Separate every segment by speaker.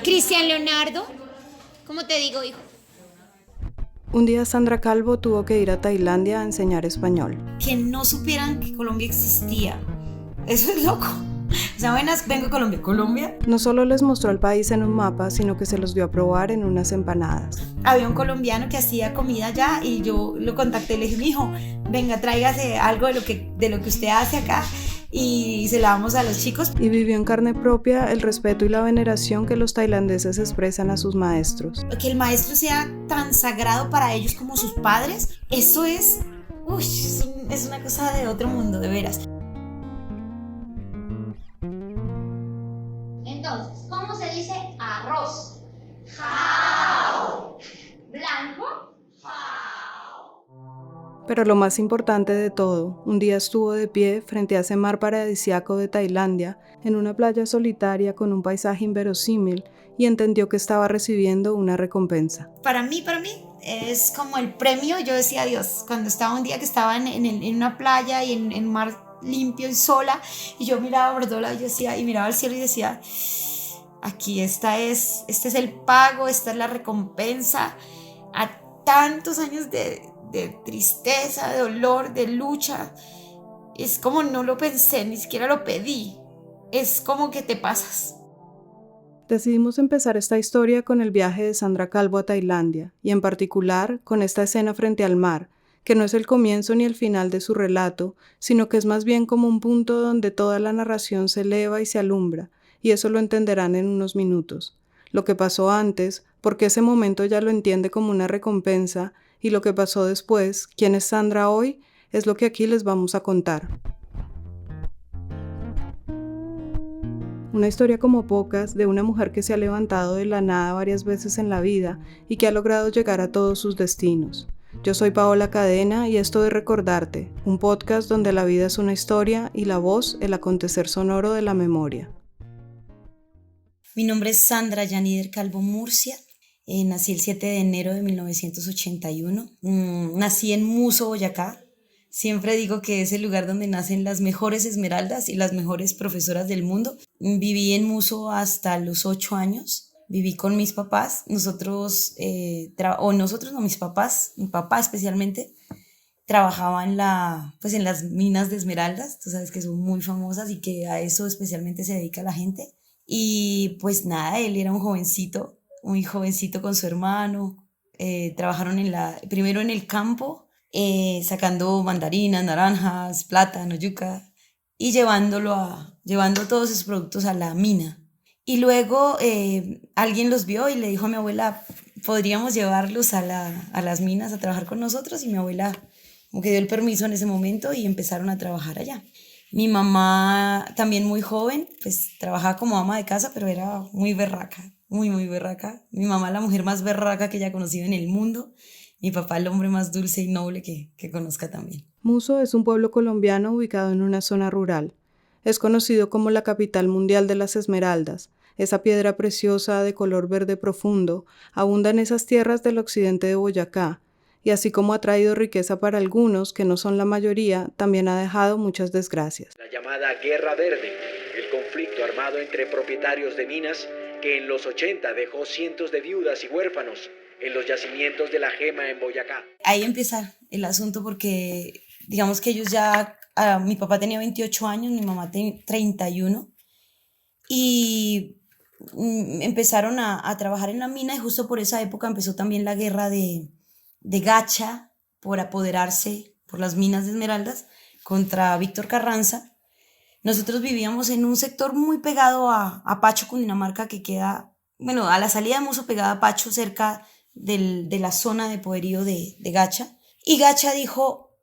Speaker 1: Cristian Leonardo, ¿cómo te digo, hijo?
Speaker 2: Un día Sandra Calvo tuvo que ir a Tailandia a enseñar español.
Speaker 3: Que no supieran que Colombia existía. Eso es loco. O sea, buenas, vengo de Colombia. ¿Colombia?
Speaker 2: No solo les mostró el país en un mapa, sino que se los dio a probar en unas empanadas.
Speaker 3: Había un colombiano que hacía comida allá y yo lo contacté y le dije, mijo, venga, tráigase algo de lo que usted hace acá y se la damos a los chicos.
Speaker 2: Y vivió en carne propia el respeto y la veneración que los tailandeses expresan a sus maestros.
Speaker 3: Que el maestro sea tan sagrado para ellos como sus padres, eso es una cosa de otro mundo, de veras.
Speaker 1: Entonces, ¿cómo se dice arroz? Jao. Blanco.
Speaker 2: Pero lo más importante de todo, un día estuvo de pie frente a ese mar paradisíaco de Tailandia, en una playa solitaria con un paisaje inverosímil, y entendió que estaba recibiendo una recompensa.
Speaker 3: Para mí, es como el premio. Yo decía, Dios, cuando estaba un día que estaba en una playa y en mar limpio y sola, y yo miraba por todo lado y yo decía, y miraba al cielo y decía, aquí este es el pago, esta es la recompensa a tantos años de tristeza, de dolor, de lucha. Es como no lo pensé, ni siquiera lo pedí. Es como que te pasas.
Speaker 2: Decidimos empezar esta historia con el viaje de Sandra Calvo a Tailandia, y en particular con esta escena frente al mar, que no es el comienzo ni el final de su relato, sino que es más bien como un punto donde toda la narración se eleva y se alumbra, y eso lo entenderán en unos minutos. Lo que pasó antes, porque ese momento ya lo entiende como una recompensa, y lo que pasó después, quién es Sandra hoy, es lo que aquí les vamos a contar. Una historia como pocas de una mujer que se ha levantado de la nada varias veces en la vida y que ha logrado llegar a todos sus destinos. Yo soy Paola Cadena y esto es Recordarte, un podcast donde la vida es una historia y la voz el acontecer sonoro de la memoria.
Speaker 3: Mi nombre es Sandra Yanider Calvo Murcia. Nací el 7 de enero de 1981. Nací en Muso, Boyacá. Siempre digo que es el lugar donde nacen las mejores esmeraldas y las mejores profesoras del mundo. Viví en Muso hasta los 8 años. Viví con mis papás. Mis papás, mi papá especialmente, trabajaba en las minas de esmeraldas. Tú sabes que son muy famosas y que a eso especialmente se dedica la gente. Y pues nada, él era un jovencito con su hermano. Trabajaron primero en el campo, sacando mandarinas, naranjas, plátano, yuca y llevando todos esos productos a la mina. Y luego alguien los vio y le dijo a mi abuela, podríamos llevarlos a las minas a trabajar con nosotros, y mi abuela como que dio el permiso en ese momento y empezaron a trabajar allá. Mi mamá, también muy joven, pues trabajaba como ama de casa, pero era muy berraca, muy, muy berraca. Mi mamá, la mujer más berraca que haya conocido en el mundo. Mi papá, el hombre más dulce y noble que conozca también.
Speaker 2: Muso es un pueblo colombiano ubicado en una zona rural. Es conocido como la capital mundial de las esmeraldas. Esa piedra preciosa de color verde profundo abunda en esas tierras del occidente de Boyacá, y así como ha traído riqueza para algunos, que no son la mayoría, también ha dejado muchas desgracias.
Speaker 4: La llamada Guerra Verde, el conflicto armado entre propietarios de minas que en los 80 dejó cientos de viudas y huérfanos en los yacimientos de la Gema en Boyacá.
Speaker 3: Ahí empieza el asunto porque digamos que ellos ya, mi papá tenía 28 años, mi mamá 31, y empezaron a trabajar en la mina, y justo por esa época empezó también la guerra de Gacha por apoderarse por las minas de esmeraldas contra Víctor Carranza. Nosotros vivíamos en un sector muy pegado a Pacho, Cundinamarca, que queda, a la salida de Muso, pegada a Pacho, cerca de la zona de poderío de Gacha. Y Gacha dijo,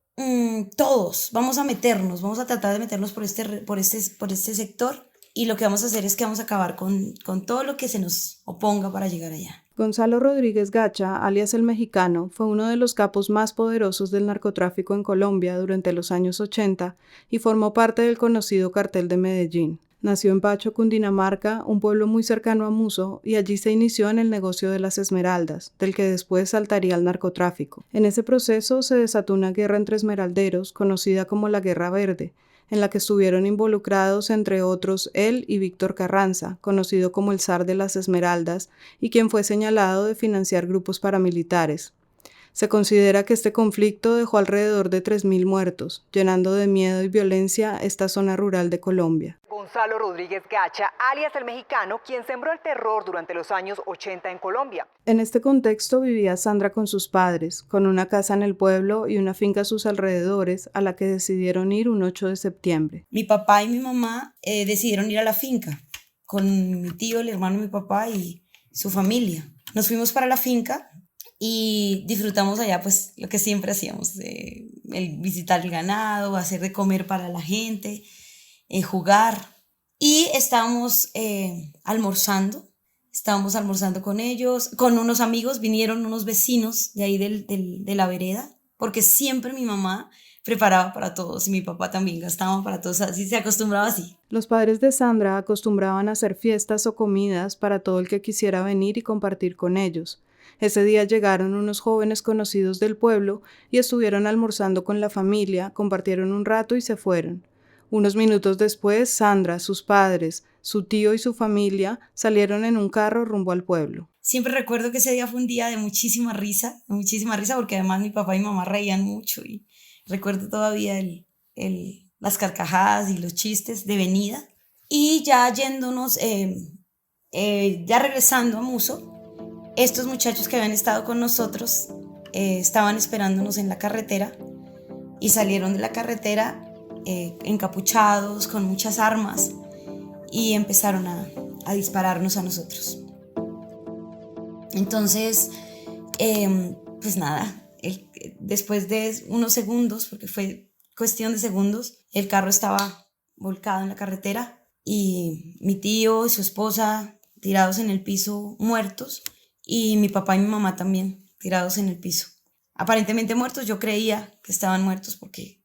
Speaker 3: todos vamos a tratar de meternos por este sector, y lo que vamos a hacer es que vamos a acabar con todo lo que se nos oponga para llegar allá.
Speaker 2: Gonzalo Rodríguez Gacha, alias El Mexicano, fue uno de los capos más poderosos del narcotráfico en Colombia durante los años 80 y formó parte del conocido Cartel de Medellín. Nació en Pacho, Cundinamarca, un pueblo muy cercano a Muso, y allí se inició en el negocio de las esmeraldas, del que después saltaría al narcotráfico. En ese proceso se desató una guerra entre esmeralderos, conocida como la Guerra Verde, en la que estuvieron involucrados entre otros él y Víctor Carranza, conocido como el zar de las Esmeraldas, y quien fue señalado de financiar grupos paramilitares. Se considera que este conflicto dejó alrededor de 3.000 muertos, llenando de miedo y violencia esta zona rural de Colombia.
Speaker 5: Gonzalo Rodríguez Gacha, alias el Mexicano, quien sembró el terror durante los años 80 en Colombia.
Speaker 2: En este contexto vivía Sandra con sus padres, con una casa en el pueblo y una finca a sus alrededores, a la que decidieron ir un 8 de septiembre.
Speaker 3: Mi papá y mi mamá decidieron ir a la finca con mi tío, el hermano de mi papá y su familia. Nos fuimos para la finca y disfrutamos allá pues lo que siempre hacíamos, el visitar el ganado, hacer de comer para la gente, jugar. Y estábamos almorzando con ellos, con unos amigos, vinieron unos vecinos de ahí de la vereda, porque siempre mi mamá preparaba para todos y mi papá también gastaba para todos, así se acostumbraba así.
Speaker 2: Los padres de Sandra acostumbraban a hacer fiestas o comidas para todo el que quisiera venir y compartir con ellos. Ese día llegaron unos jóvenes conocidos del pueblo y estuvieron almorzando con la familia, compartieron un rato y se fueron. Unos minutos después, Sandra, sus padres, su tío y su familia salieron en un carro rumbo al pueblo.
Speaker 3: Siempre recuerdo que ese día fue un día de muchísima risa, porque además mi papá y mi mamá reían mucho y recuerdo todavía las carcajadas y los chistes de venida. Y ya yéndonos, ya regresando a Muso, estos muchachos que habían estado con nosotros estaban esperándonos en la carretera y salieron de la carretera encapuchados, con muchas armas y empezaron a dispararnos a nosotros. Entonces, pues nada, después de unos segundos, porque fue cuestión de segundos, el carro estaba volcado en la carretera y mi tío y su esposa tirados en el piso muertos y mi papá y mi mamá también tirados en el piso. Aparentemente muertos, yo creía que estaban muertos porque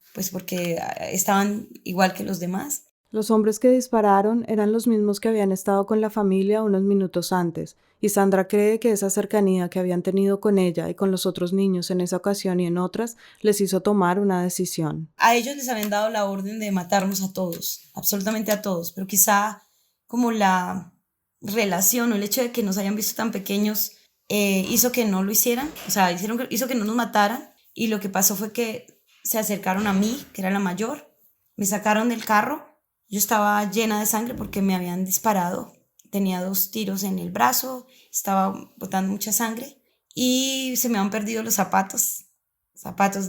Speaker 3: estaban igual que los demás.
Speaker 2: Los hombres que dispararon eran los mismos que habían estado con la familia unos minutos antes, y Sandra cree que esa cercanía que habían tenido con ella y con los otros niños en esa ocasión y en otras les hizo tomar una decisión.
Speaker 3: A ellos les habían dado la orden de matarnos a todos, absolutamente a todos, pero quizá como la relación o el hecho de que nos hayan visto tan pequeños hizo que no lo hicieran, o sea, hizo que no nos mataran, y lo que pasó fue que se acercaron a mí, que era la mayor, me sacaron del carro. Yo estaba llena de sangre porque me habían disparado. Tenía 2 tiros en el brazo, estaba botando mucha sangre y se me han perdido los zapatos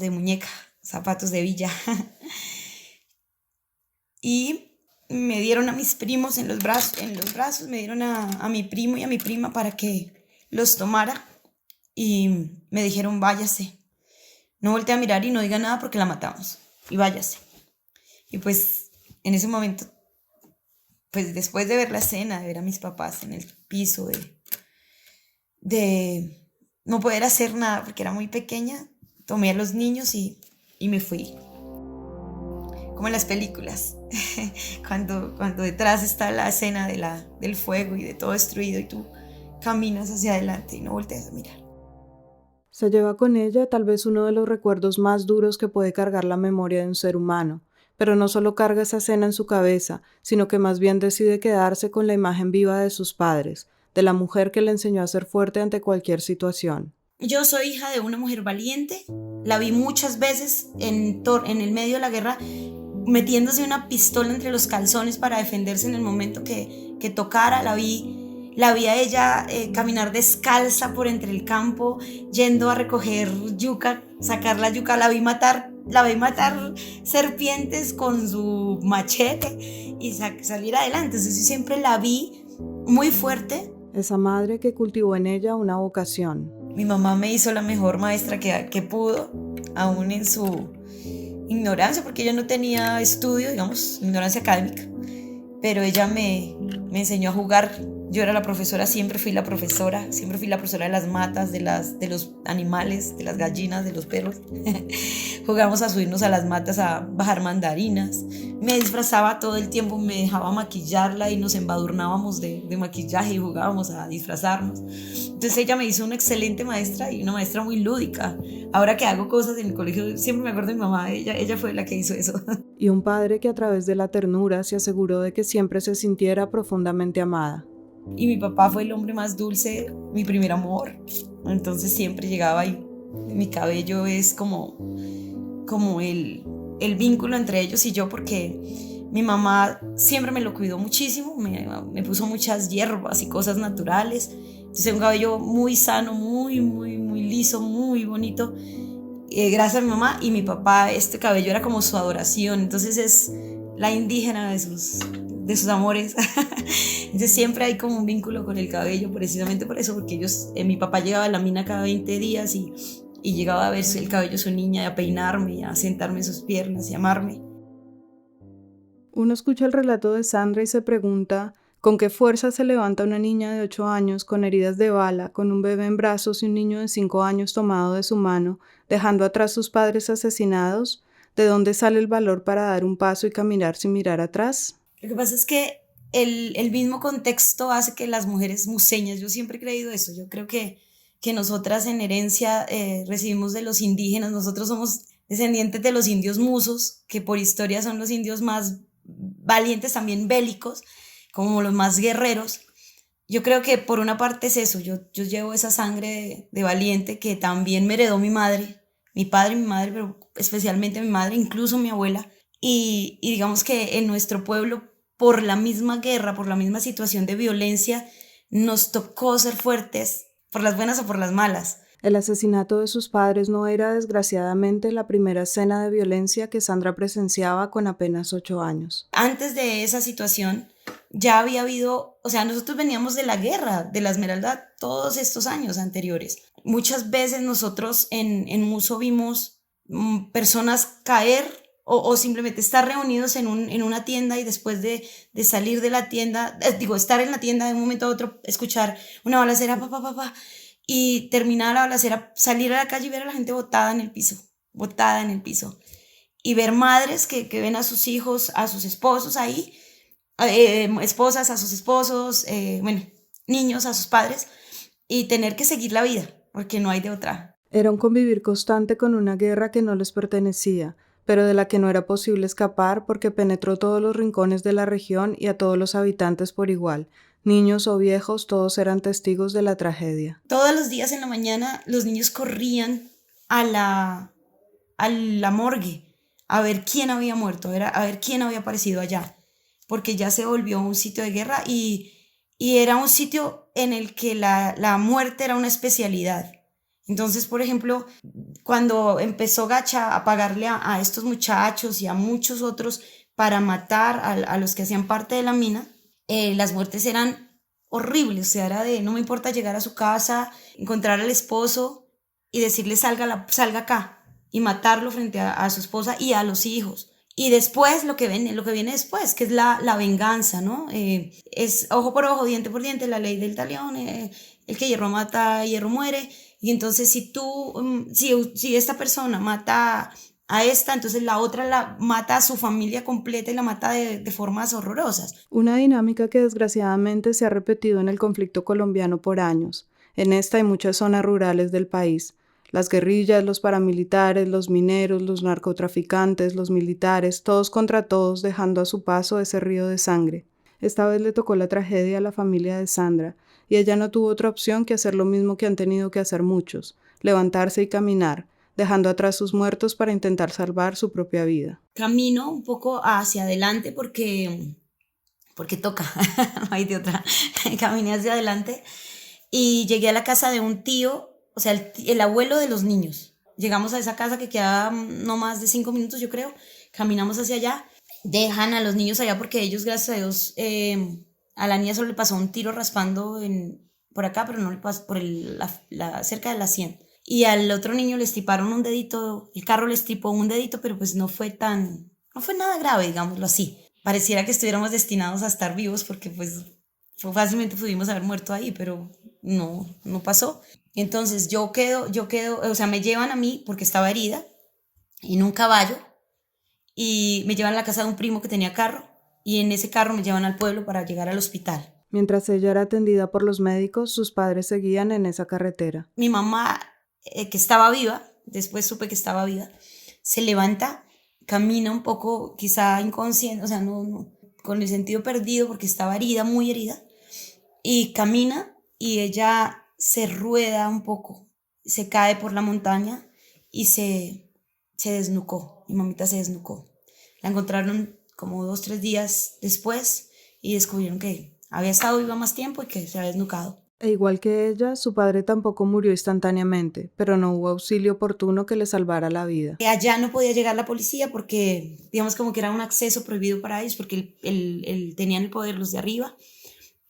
Speaker 3: de muñeca, zapatos de villa. Y me dieron a mis primos en los brazos, me dieron a mi primo y a mi prima para que los tomara y me dijeron váyase. No voltee a mirar y no diga nada porque la matamos. Y váyase. Y pues en ese momento, pues después de ver la escena, de ver a mis papás en el piso, de no poder hacer nada porque era muy pequeña, tomé a los niños y me fui. Como en las películas, cuando detrás está la escena del fuego y de todo destruido y tú caminas hacia adelante y no volteas a mirar.
Speaker 2: Se lleva con ella tal vez uno de los recuerdos más duros que puede cargar la memoria de un ser humano, pero no solo carga esa escena en su cabeza, sino que más bien decide quedarse con la imagen viva de sus padres, de la mujer que le enseñó a ser fuerte ante cualquier situación.
Speaker 3: Yo soy hija de una mujer valiente, la vi muchas veces en el medio de la guerra metiéndose una pistola entre los calzones para defenderse en el momento que tocara, la vi a ella caminar descalza por entre el campo, yendo a recoger yuca, sacar la yuca, la vi matar serpientes con su machete y salir adelante. Entonces yo siempre la vi muy fuerte.
Speaker 2: Esa madre que cultivó en ella una vocación.
Speaker 3: Mi mamá me hizo la mejor maestra que pudo, aún en su ignorancia, porque ella no tenía estudio, digamos, ignorancia académica, pero ella me enseñó a jugar Yo era la profesora, siempre fui la profesora de las matas, de los animales, de las gallinas, de los perros. Jugábamos a subirnos a las matas a bajar mandarinas. Me disfrazaba todo el tiempo, me dejaba maquillarla y nos embadurnábamos de maquillaje y jugábamos a disfrazarnos. Entonces ella me hizo una excelente maestra y una maestra muy lúdica. Ahora que hago cosas en el colegio, siempre me acuerdo de mi mamá, ella fue la que hizo eso.
Speaker 2: Y un padre que a través de la ternura se aseguró de que siempre se sintiera profundamente amada.
Speaker 3: Y mi papá fue el hombre más dulce, mi primer amor. Entonces siempre llegaba y mi cabello es como el vínculo entre ellos y yo, porque mi mamá siempre me lo cuidó muchísimo, me puso muchas hierbas y cosas naturales. Entonces un cabello muy sano, muy liso, muy bonito. Gracias a mi mamá y mi papá, este cabello era como su adoración. Entonces es la indígena de sus amores. Entonces siempre hay como un vínculo con el cabello, precisamente por eso, porque mi papá llegaba a la mina cada 20 días y llegaba a ver el cabello de su niña, y a peinarme, y a sentarme en sus piernas y a amarme.
Speaker 2: Uno escucha el relato de Sandra y se pregunta con qué fuerza se levanta una niña de 8 años con heridas de bala, con un bebé en brazos y un niño de 5 años tomado de su mano, dejando atrás sus padres asesinados. ¿De dónde sale el valor para dar un paso y caminar sin mirar atrás?
Speaker 3: Lo que pasa es que el mismo contexto hace que las mujeres museñas, yo siempre he creído eso, yo creo que nosotras en herencia recibimos de los indígenas, nosotros somos descendientes de los indios musos, que por historia son los indios más valientes, también bélicos, como los más guerreros. Yo creo que por una parte es eso, yo llevo esa sangre de valiente que también me heredó mi madre, mi padre y mi madre, pero especialmente mi madre, incluso mi abuela, y digamos que en nuestro pueblo, por la misma guerra, por la misma situación de violencia, nos tocó ser fuertes, por las buenas o por las malas.
Speaker 2: El asesinato de sus padres no era, desgraciadamente, la primera escena de violencia que Sandra presenciaba con apenas 8 años.
Speaker 3: Antes de esa situación, ya había habido, o sea, nosotros veníamos de la guerra, de la Esmeralda, todos estos años anteriores. Muchas veces nosotros en Muso vimos personas caer o simplemente estar reunidos en una tienda y después de salir de la tienda, estar en la tienda de un momento a otro, escuchar una balacera, y terminar la balacera, salir a la calle y ver a la gente botada en el piso. Y ver madres que ven a sus hijos, a sus esposos ahí, esposas a sus esposos, niños a sus padres, y tener que seguir la vida, porque no hay de otra.
Speaker 2: Era un convivir constante con una guerra que no les pertenecía, pero de la que no era posible escapar porque penetró todos los rincones de la región y a todos los habitantes por igual. Niños o viejos, todos eran testigos de la tragedia.
Speaker 3: Todos los días en la mañana los niños corrían a la morgue a ver quién había muerto, a ver quién había aparecido allá, porque ya se volvió un sitio de guerra y era un sitio en el que la muerte era una especialidad. Entonces, por ejemplo, cuando empezó Gacha a pagarle a estos muchachos y a muchos otros para matar a los que hacían parte de la mina, las muertes eran horribles, o sea, era de no me importa llegar a su casa, encontrar al esposo y decirle salga acá y matarlo frente a su esposa y a los hijos. Y después lo que viene después, que es la venganza, ¿no? Es ojo por ojo, diente por diente, la ley del talión, el que hierro mata, hierro muere. Y entonces si esta persona mata a esta, entonces la otra la mata a su familia completa y la mata de formas horrorosas.
Speaker 2: Una dinámica que desgraciadamente se ha repetido en el conflicto colombiano por años. En esta y muchas zonas rurales del país. Las guerrillas, los paramilitares, los mineros, los narcotraficantes, los militares, todos contra todos, dejando a su paso ese río de sangre. Esta vez le tocó la tragedia a la familia de Sandra, y ella no tuvo otra opción que hacer lo mismo que han tenido que hacer muchos, levantarse y caminar, dejando atrás sus muertos para intentar salvar su propia vida.
Speaker 3: Camino un poco hacia adelante porque toca, no hay de otra. Caminé hacia adelante y llegué a la casa de un tío, o sea, el abuelo de los niños. Llegamos a esa casa que quedaba no más de 5 minutos, yo creo. Caminamos hacia allá, dejan a los niños allá porque ellos, gracias a Dios, a la niña solo le pasó un tiro raspando por acá, pero no le pasó cerca de la 100. Y al otro niño le estriparon un dedito, el carro le estripó un dedito, pero pues no fue nada grave, digámoslo así. Pareciera que estuviéramos destinados a estar vivos porque pues fácilmente pudimos haber muerto ahí, pero no pasó. Entonces yo quedo, o sea, me llevan a mí porque estaba herida en un caballo y me llevan a la casa de un primo que tenía carro y en ese carro me llevan al pueblo para llegar al hospital.
Speaker 2: Mientras ella era atendida por los médicos, sus padres seguían en esa carretera.
Speaker 3: Mi mamá, que estaba viva, después supe que estaba viva, se levanta, camina un poco, quizá inconsciente, o sea, con el sentido perdido porque estaba herida, muy herida, y camina y ella se rueda un poco, se cae por la montaña y se desnucó. Mi mamita se desnucó. La encontraron como 2, 3 días después y descubrieron que había estado viva más tiempo y que se había desnucado.
Speaker 2: E igual que ella, su padre tampoco murió instantáneamente, pero no hubo auxilio oportuno que le salvara la vida.
Speaker 3: Allá no podía llegar la policía porque, digamos, como que era un acceso prohibido para ellos porque él tenían el poder los de arriba.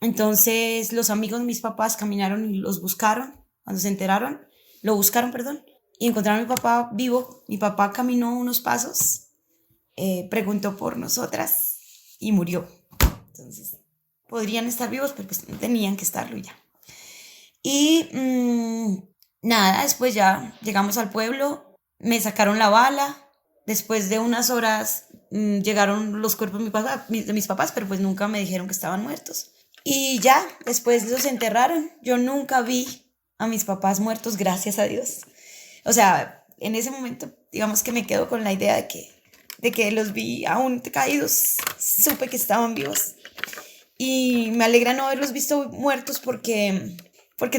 Speaker 3: Entonces los amigos de mis papás caminaron y los buscaron, cuando se enteraron, lo buscaron, perdón, y encontraron a mi papá vivo. Mi papá caminó unos pasos, preguntó por nosotras y murió. Entonces podrían estar vivos, pero pues no tenían que estarlo ya. Y nada, después ya llegamos al pueblo, me sacaron la bala, después de unas horas llegaron los cuerpos de mis papás, pero pues nunca me dijeron que estaban muertos. Y ya, después los enterraron. Yo nunca vi a mis papás muertos, gracias a Dios. O sea, en ese momento, digamos que me quedo con la idea de que los vi aún caídos, supe que estaban vivos. Y me alegra no haberlos visto muertos porque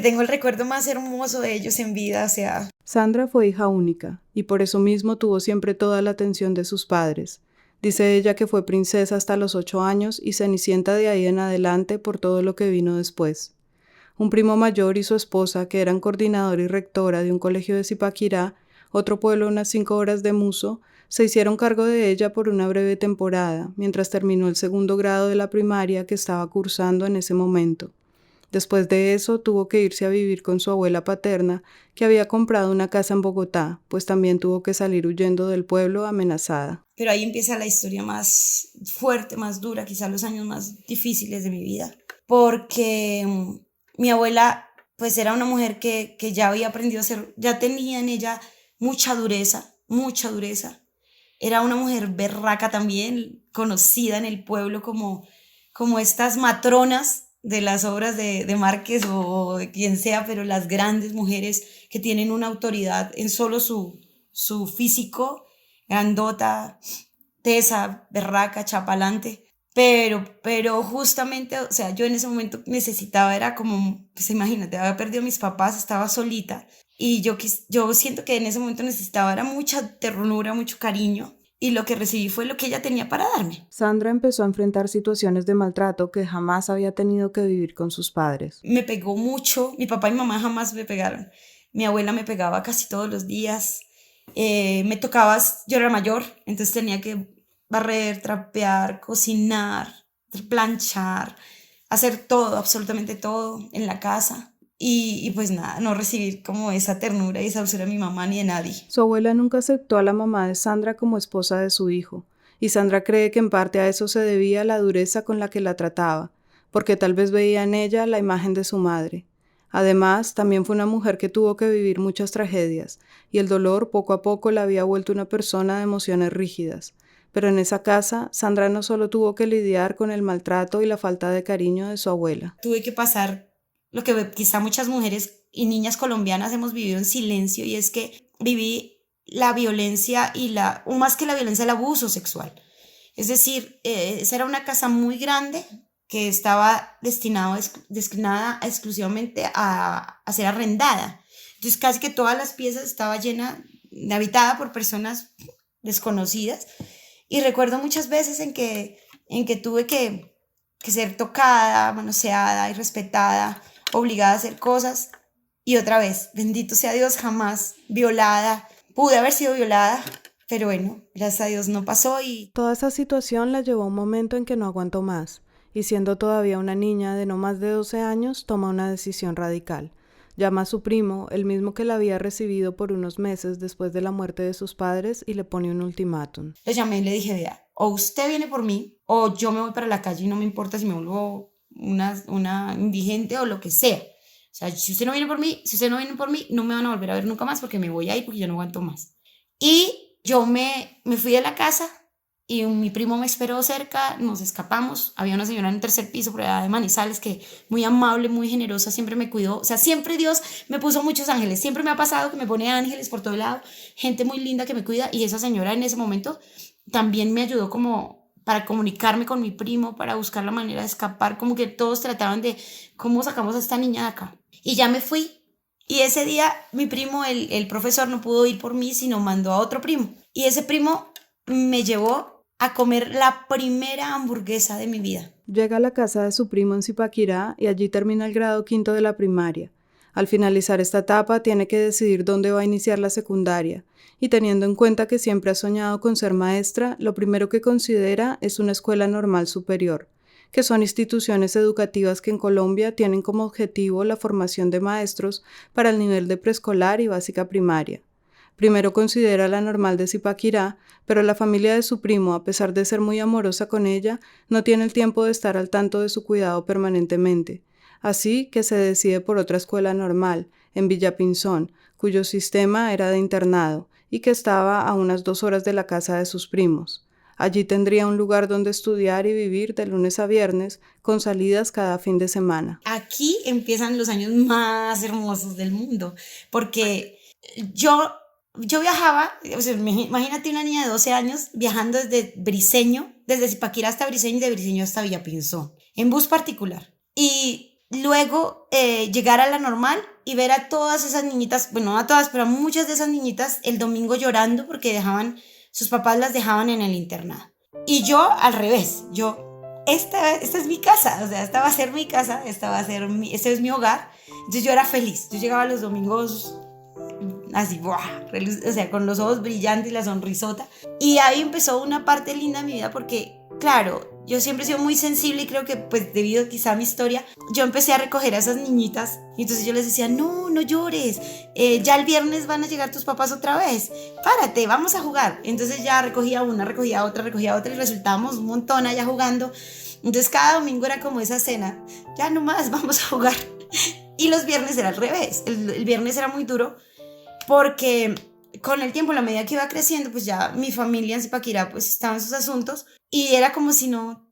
Speaker 3: tengo el recuerdo más hermoso de ellos en vida, o sea.
Speaker 2: Sandra fue hija única, y por eso mismo tuvo siempre toda la atención de sus padres. Dice ella que fue princesa hasta los 8 años y cenicienta de ahí en adelante por todo lo que vino después. Un primo mayor y su esposa, que eran coordinador y rectora de un colegio de Zipaquirá, otro pueblo a unas 5 horas de Muso, se hicieron cargo de ella por una breve temporada, mientras terminó el 2º grado de la primaria que estaba cursando en ese momento. Después de eso tuvo que irse a vivir con su abuela paterna, que había comprado una casa en Bogotá, pues también tuvo que salir huyendo del pueblo amenazada.
Speaker 3: Pero ahí empieza la historia más fuerte, más dura, quizás los años más difíciles de mi vida, porque mi abuela pues era una mujer que ya había aprendido a ser, ya tenía en ella mucha dureza. Era una mujer berraca también, conocida en el pueblo como estas matronas de las obras de Márquez o de quien sea, pero las grandes mujeres que tienen una autoridad en solo su físico, grandota, tesa, berraca, chapalante. Pero justamente, o sea, yo en ese momento necesitaba, era como, pues imagínate, había perdido a mis papás, estaba solita y yo siento que en ese momento necesitaba, era mucha ternura, mucho cariño. Y lo que recibí fue lo que ella tenía para darme.
Speaker 2: Sandra empezó a enfrentar situaciones de maltrato que jamás había tenido que vivir con sus padres.
Speaker 3: Me pegó mucho, mi papá y mamá jamás me pegaron. Mi abuela me pegaba casi todos los días. Me tocaba, yo era mayor, entonces tenía que barrer, trapear, cocinar, planchar, hacer todo, absolutamente todo en la casa. Y pues nada, no recibir como esa ternura y esa dulzura de mi mamá ni de nadie.
Speaker 2: Su abuela nunca aceptó a la mamá de Sandra como esposa de su hijo, y Sandra cree que en parte a eso se debía la dureza con la que la trataba, porque tal vez veía en ella la imagen de su madre. Además, también fue una mujer que tuvo que vivir muchas tragedias, y el dolor poco a poco la había vuelto una persona de emociones rígidas. Pero en esa casa, Sandra no solo tuvo que lidiar con el maltrato y la falta de cariño de su abuela.
Speaker 3: Tuve que pasar lo que quizá muchas mujeres y niñas colombianas hemos vivido en silencio, y es que viví la violencia o más que la violencia, el abuso sexual. Es decir, esa era una casa muy grande que estaba destinada exclusivamente a ser arrendada. Entonces casi que todas las piezas estaba habitada por personas desconocidas, y recuerdo muchas veces en que tuve que ser tocada, manoseada y respetada, obligada a hacer cosas, y otra vez, bendito sea Dios, jamás violada. Pude haber sido violada, pero bueno, gracias a Dios no pasó. Y
Speaker 2: toda esa situación la llevó a un momento en que no aguantó más, y siendo todavía una niña de no más de 12 años, toma una decisión radical. Llama a su primo, el mismo que la había recibido por unos meses después de la muerte de sus padres, y le pone un ultimátum.
Speaker 3: Le llamé y le dije, vea, o usted viene por mí, o yo me voy para la calle y no me importa si me vuelvo una indigente o lo que sea. O sea, si usted no viene por mí, no me van a volver a ver nunca más porque me voy a ir porque yo no aguanto más. Y yo me fui de la casa y mi primo me esperó cerca, nos escapamos. Había una señora en el tercer piso por allá de Manizales que muy amable, muy generosa, siempre me cuidó. O sea, siempre Dios me puso muchos ángeles. Siempre me ha pasado que me pone ángeles por todo lado, gente muy linda que me cuida. Y esa señora en ese momento también me ayudó como para comunicarme con mi primo, para buscar la manera de escapar, como que todos trataban de cómo sacamos a esta niña de acá. Y ya me fui. Y ese día mi primo, el profesor, no pudo ir por mí, sino mandó a otro primo. Y ese primo me llevó a comer la primera hamburguesa de mi vida.
Speaker 2: Llega a la casa de su primo en Zipaquirá y allí termina el grado quinto de la primaria. Al finalizar esta etapa tiene que decidir dónde va a iniciar la secundaria, y teniendo en cuenta que siempre ha soñado con ser maestra, lo primero que considera es una escuela normal superior, que son instituciones educativas que en Colombia tienen como objetivo la formación de maestros para el nivel de preescolar y básica primaria. Primero considera la normal de Zipaquirá, pero la familia de su primo, a pesar de ser muy amorosa con ella, no tiene el tiempo de estar al tanto de su cuidado permanentemente. Así que se decide por otra escuela normal, en Villapinzón, cuyo sistema era de internado y que estaba a unas 2 horas de la casa de sus primos. Allí tendría un lugar donde estudiar y vivir de lunes a viernes, con salidas cada fin de semana.
Speaker 3: Aquí empiezan los años más hermosos del mundo, porque yo viajaba, o sea, imagínate una niña de 12 años viajando desde Briseño, desde Zipaquirá hasta Briseño y de Briseño hasta Villapinzón, en bus particular. Y luego llegar a la normal y ver a todas esas niñitas, bueno, no a todas, pero a muchas de esas niñitas el domingo llorando porque sus papás las dejaban en el internado. Y yo al revés, esta es mi casa, o sea, esta va a ser mi casa, este es mi hogar. Entonces yo era feliz, yo llegaba los domingos así, ¡buah! O sea, con los ojos brillantes y la sonrisota. Y ahí empezó una parte linda de mi vida porque, claro, yo siempre he sido muy sensible y creo que, pues, debido quizá a mi historia, yo empecé a recoger a esas niñitas y entonces yo les decía, no llores, ya el viernes van a llegar tus papás otra vez, párate, vamos a jugar. Entonces ya recogía una, recogía otra y resultábamos un montón allá jugando. Entonces cada domingo era como esa cena, ya nomás vamos a jugar. Y los viernes era al revés, el viernes era muy duro porque con el tiempo, a la medida que iba creciendo, pues ya mi familia en Zipaquirá pues estaba en sus asuntos y era como si no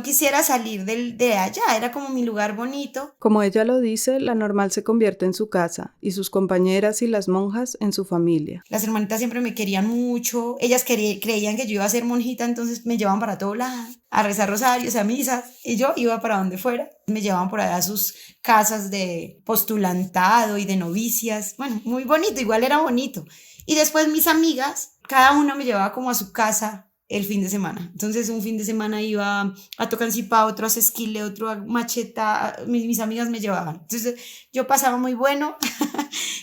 Speaker 3: quisiera salir de allá, era como mi lugar bonito.
Speaker 2: Como ella lo dice, la normal se convierte en su casa y sus compañeras y las monjas en su familia.
Speaker 3: Las hermanitas siempre me querían mucho, ellas creían que yo iba a ser monjita, entonces me llevaban para todo lado, a rezar rosarios, a misas, y yo iba para donde fuera. Me llevaban por allá a sus casas de postulantado y de novicias, bueno, muy bonito, igual era bonito. Y después mis amigas, cada una me llevaba como a su casa el fin de semana. Entonces un fin de semana iba a Tocancipá, otro a Sesquile, otro a Macheta, mis amigas me llevaban. Entonces yo pasaba muy bueno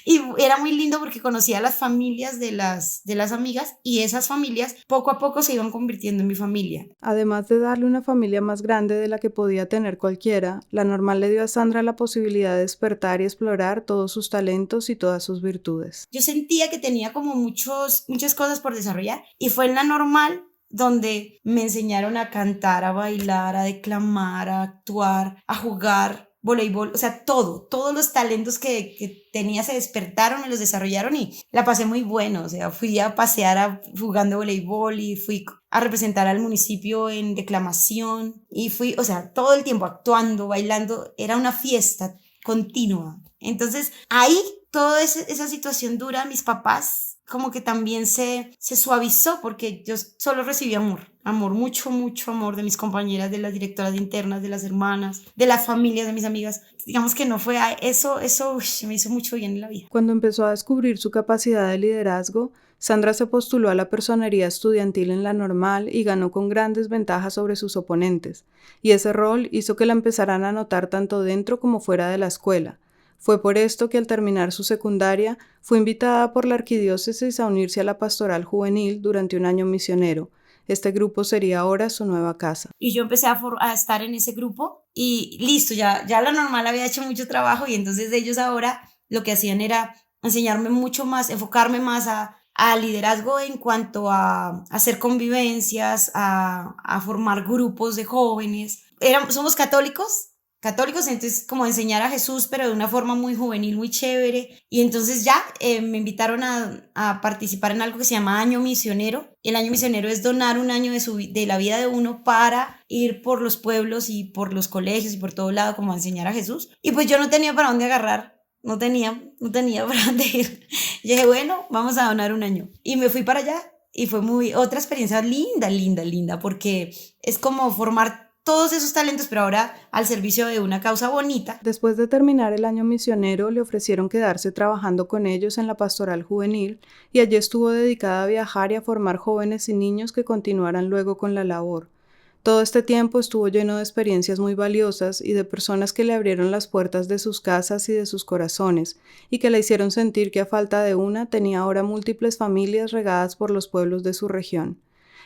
Speaker 3: y era muy lindo porque conocía a las familias de las amigas y esas familias poco a poco se iban convirtiendo en mi familia.
Speaker 2: Además de darle una familia más grande de la que podía tener cualquiera, la normal le dio a Sandra la posibilidad de despertar y explorar todos sus talentos y todas sus virtudes.
Speaker 3: Yo sentía que tenía como muchas cosas por desarrollar y fue en la normal donde me enseñaron a cantar, a bailar, a declamar, a actuar, a jugar voleibol, o sea, todos los talentos que tenía se despertaron, me los desarrollaron y la pasé muy bueno, o sea, fui a pasear jugando voleibol y fui a representar al municipio en declamación y fui, o sea, todo el tiempo actuando, bailando, era una fiesta continua. Entonces, ahí toda esa situación dura, mis papás como que también se suavizó porque yo solo recibí amor, mucho amor de mis compañeras, de las directoras internas, de las hermanas, de las familias de mis amigas. Digamos que no fue eso me hizo mucho bien en la vida.
Speaker 2: Cuando empezó a descubrir su capacidad de liderazgo, Sandra se postuló a la personería estudiantil en la normal y ganó con grandes ventajas sobre sus oponentes, y ese rol hizo que la empezaran a notar tanto dentro como fuera de la escuela. Fue por esto que al terminar su secundaria fue invitada por la arquidiócesis a unirse a la pastoral juvenil durante un año misionero. Este grupo sería ahora su nueva casa.
Speaker 3: Y yo empecé a estar en ese grupo y listo, ya la normal había hecho mucho trabajo y entonces ellos ahora lo que hacían era enseñarme mucho más, enfocarme más a liderazgo en cuanto a hacer convivencias, a formar grupos de jóvenes. Somos católicos, católicos, entonces como enseñar a Jesús, pero de una forma muy juvenil, muy chévere. Y entonces ya me invitaron a participar en algo que se llama Año Misionero. Y el Año Misionero es donar un año de la vida de uno para ir por los pueblos y por los colegios y por todo lado como a enseñar a Jesús. Y pues yo no tenía para dónde agarrar, no tenía para dónde ir. Y dije, bueno, vamos a donar un año. Y me fui para allá y fue otra experiencia linda, porque es como formar todos esos talentos, pero ahora al servicio de una causa bonita.
Speaker 2: Después de terminar el año misionero, le ofrecieron quedarse trabajando con ellos en la pastoral juvenil y allí estuvo dedicada a viajar y a formar jóvenes y niños que continuaran luego con la labor. Todo este tiempo estuvo lleno de experiencias muy valiosas y de personas que le abrieron las puertas de sus casas y de sus corazones, y que le hicieron sentir que a falta de una tenía ahora múltiples familias regadas por los pueblos de su región.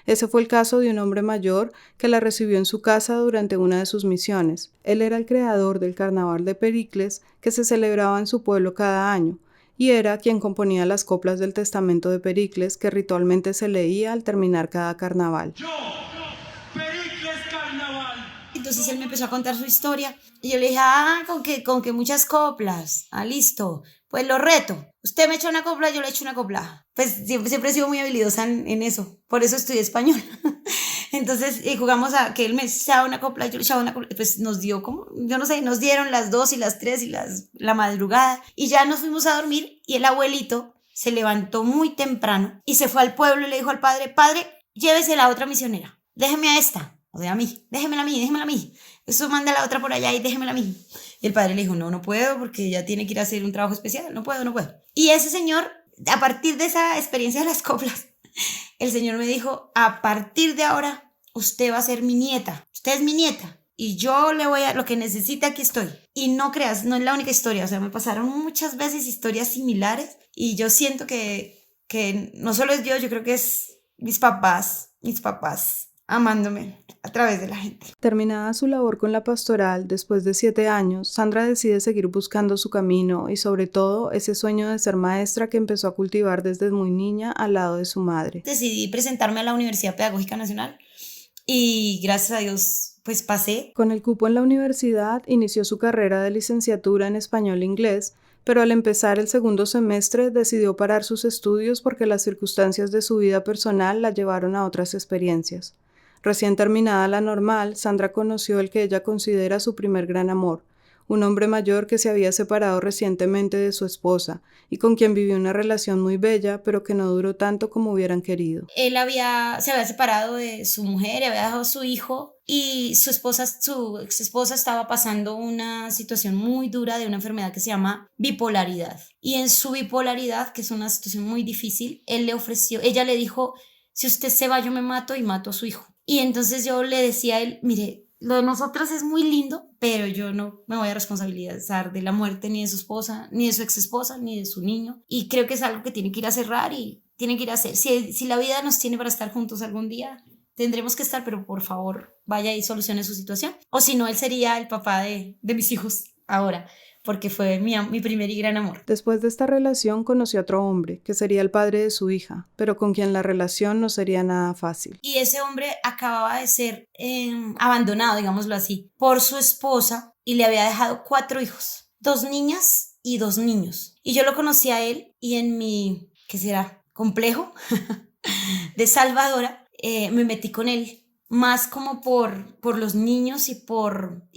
Speaker 2: Ese fue el caso de un hombre mayor que la recibió en su casa durante una de sus misiones. Él era el creador del Carnaval de Pericles que se celebraba en su pueblo cada año, y era quien componía las coplas del Testamento de Pericles que ritualmente se leía al terminar cada carnaval.
Speaker 3: Entonces él me empezó a contar su historia y yo le dije, con que muchas coplas, listo, pues lo reto, usted me echa una copla, yo le echo una copla. Pues siempre he sido muy habilidosa en eso, por eso estudié español. Entonces jugamos a que él me echaba una copla, yo le echaba una copla, pues nos dio como, yo no sé, nos dieron las 2 y las 3 y la madrugada y ya nos fuimos a dormir y el abuelito se levantó muy temprano y se fue al pueblo y le dijo al padre, padre, llévese la otra misionera, déjeme a esta. O sea, a mí, déjemela a mí. Eso manda a la otra por allá y déjemela a mí. Y el padre le dijo, no puedo porque ella tiene que ir a hacer un trabajo especial. No puedo. Y ese señor, a partir de esa experiencia de las coplas, el señor me dijo, a partir de ahora, usted va a ser mi nieta. Usted es mi nieta. Y yo le voy a, lo que necesite, aquí estoy. Y no creas, no es la única historia. O sea, me pasaron muchas veces historias similares. Y yo siento que no solo es yo creo que es mis papás amándome a través de la gente.
Speaker 2: Terminada su labor con la pastoral, después de 7 años, Sandra decide seguir buscando su camino y sobre todo ese sueño de ser maestra que empezó a cultivar desde muy niña al lado de su madre.
Speaker 3: Decidí presentarme a la Universidad Pedagógica Nacional y gracias a Dios pues pasé.
Speaker 2: Con el cupo en la universidad inició su carrera de licenciatura en español e inglés, pero al empezar el segundo semestre decidió parar sus estudios porque las circunstancias de su vida personal la llevaron a otras experiencias. Recién terminada la normal, Sandra conoció el que ella considera su primer gran amor, un hombre mayor que se había separado recientemente de su esposa y con quien vivió una relación muy bella, pero que no duró tanto como hubieran querido.
Speaker 3: Él se había separado de su mujer, había dejado a su hijo y su ex esposa estaba pasando una situación muy dura de una enfermedad que se llama bipolaridad. Y en su bipolaridad, que es una situación muy difícil, ella le dijo, si usted se va yo me mato y mato a su hijo. Y entonces yo le decía a él, mire, lo de nosotros es muy lindo, pero yo no me voy a responsabilizar de la muerte ni de su esposa, ni de su ex esposa, ni de su niño. Y creo que es algo que tiene que ir a cerrar y tiene que ir a hacer. Si la vida nos tiene para estar juntos algún día, tendremos que estar, pero por favor, vaya y solucione su situación. O si no, él sería el papá de mis hijos ahora, porque fue mi primer y gran amor.
Speaker 2: Después de esta relación conoció a otro hombre, que sería el padre de su hija, pero con quien la relación no sería nada fácil.
Speaker 3: Y ese hombre acababa de ser abandonado, digámoslo así, por su esposa y le había dejado 4 hijos, 2 niñas y 2 niños. Y yo lo conocí a él y en mi, ¿qué será? Complejo de salvadora, me metí con él. Más como por los niños y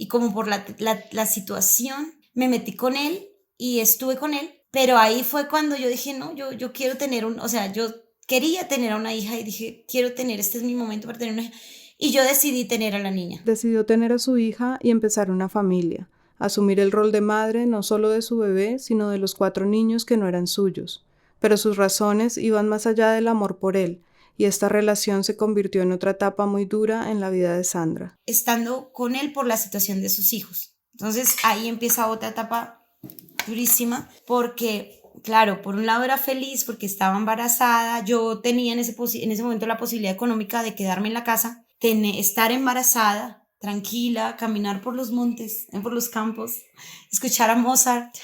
Speaker 3: como por la situación. Me metí con él y estuve con él, pero ahí fue cuando yo dije, no, yo quiero tener yo quería tener a una hija y dije, quiero tener, este es mi momento para tener una hija. Y yo decidí tener a la niña.
Speaker 2: Decidió tener a su hija y empezar una familia, asumir el rol de madre no solo de su bebé, sino de los 4 niños que no eran suyos. Pero sus razones iban más allá del amor por él, y esta relación se convirtió en otra etapa muy dura en la vida de Sandra.
Speaker 3: Estando con él por la situación de sus hijos. Entonces ahí empieza otra etapa durísima porque, claro, por un lado era feliz porque estaba embarazada, yo tenía en ese momento la posibilidad económica de quedarme en la casa, estar embarazada, tranquila, caminar por los montes, por los campos, escuchar a Mozart,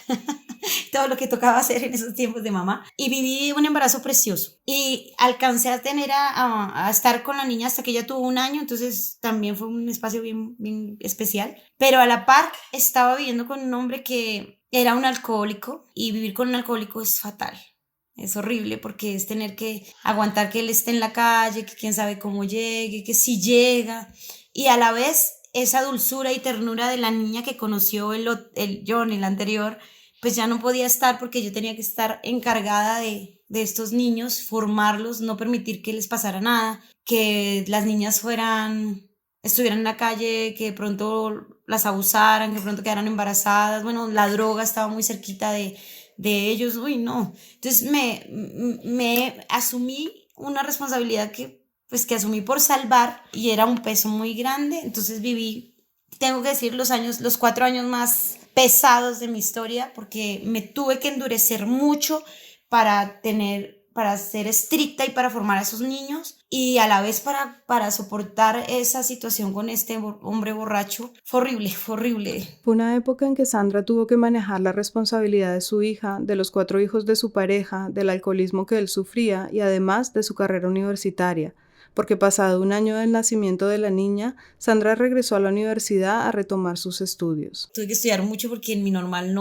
Speaker 3: todo lo que tocaba hacer en esos tiempos de mamá. Y viví un embarazo precioso. Y alcancé a tener a estar con la niña hasta que ella tuvo 1 año, entonces también fue un espacio bien, bien especial. Pero a la par estaba viviendo con un hombre que era un alcohólico, y vivir con un alcohólico es fatal. Es horrible porque es tener que aguantar que él esté en la calle, que quién sabe cómo llegue, que si llega. Y a la vez esa dulzura y ternura de la niña que conoció el John, el anterior, pues ya no podía estar porque yo tenía que estar encargada de estos niños, formarlos, no permitir que les pasara nada, que las niñas estuvieran en la calle, que de pronto las abusaran, que de pronto quedaran embarazadas. Bueno, la droga estaba muy cerquita de ellos. Uy, no. Entonces me asumí una responsabilidad que asumí por salvar, y era un peso muy grande. Entonces viví, tengo que decir, los 4 años más pesados de mi historia, porque me tuve que endurecer mucho para ser estricta y para formar a esos niños, y a la vez para soportar esa situación con este hombre borracho. Fue horrible, fue horrible.
Speaker 2: Fue una época en que Sandra tuvo que manejar la responsabilidad de su hija, de los 4 hijos de su pareja, del alcoholismo que él sufría y además de su carrera universitaria, porque pasado 1 año del nacimiento de la niña, Sandra regresó a la universidad a retomar sus estudios.
Speaker 3: Tuve que estudiar mucho porque en mi normal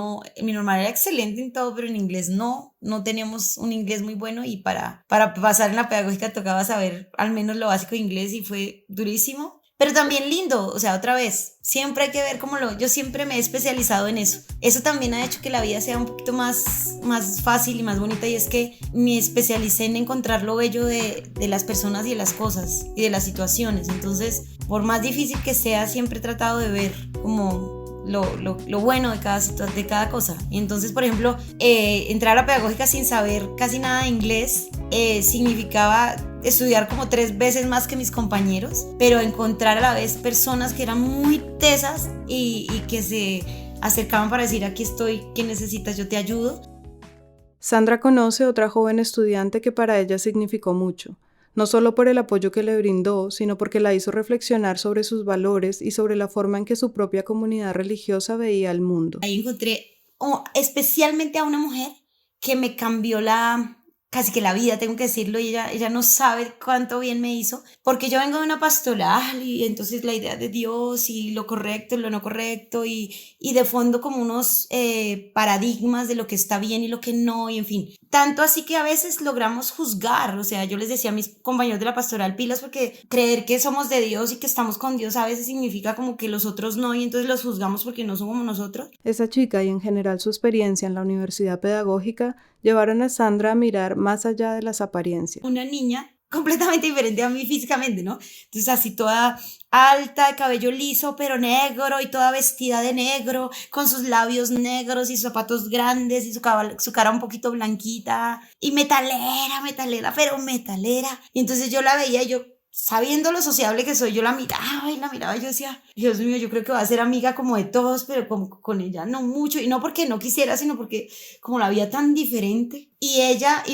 Speaker 3: era excelente en todo, pero en inglés no teníamos un inglés muy bueno, y para pasar en la pedagógica tocaba saber al menos lo básico de inglés, y fue durísimo. Pero también lindo, o sea, otra vez, siempre hay que ver yo siempre me he especializado en eso. Eso también ha hecho que la vida sea un poquito más fácil y más bonita, y es que me especialicé en encontrar lo bello de las personas y de las cosas y de las situaciones. Entonces, por más difícil que sea, siempre he tratado de ver como lo bueno de cada cosa. Y entonces, por ejemplo, entrar a la pedagógica sin saber casi nada de inglés significaba estudiar como 3 veces más que mis compañeros, pero encontrar a la vez personas que eran muy tesas y que se acercaban para decir: aquí estoy, ¿qué necesitas? Yo te ayudo.
Speaker 2: Sandra conoce otra joven estudiante que para ella significó mucho, no solo por el apoyo que le brindó, sino porque la hizo reflexionar sobre sus valores y sobre la forma en que su propia comunidad religiosa veía el mundo.
Speaker 3: Ahí encontré especialmente a una mujer que me cambió casi que la vida, tengo que decirlo, y ella no sabe cuánto bien me hizo, porque yo vengo de una pastoral, y entonces la idea de Dios y lo correcto y lo no correcto, y de fondo como unos paradigmas de lo que está bien y lo que no, y en fin, tanto así que a veces logramos juzgar. O sea, yo les decía a mis compañeros de la pastoral: pilas, porque creer que somos de Dios y que estamos con Dios a veces significa como que los otros no, y entonces los juzgamos porque no son como nosotros.
Speaker 2: Esa chica y en general su experiencia en la universidad pedagógica llevaron a Sandra a mirar más allá de las apariencias.
Speaker 3: Una niña completamente diferente a mí físicamente, ¿no? Entonces así toda alta, de cabello liso pero negro, y toda vestida de negro, con sus labios negros y sus zapatos grandes y su cara un poquito blanquita, y metalera, pero metalera. Y entonces yo la veía, y yo, sabiendo lo sociable que soy, yo la miraba y yo decía: Dios mío, yo creo que va a ser amiga como de todos, pero con ella no mucho, y no porque no quisiera, sino porque como la veía tan diferente. Y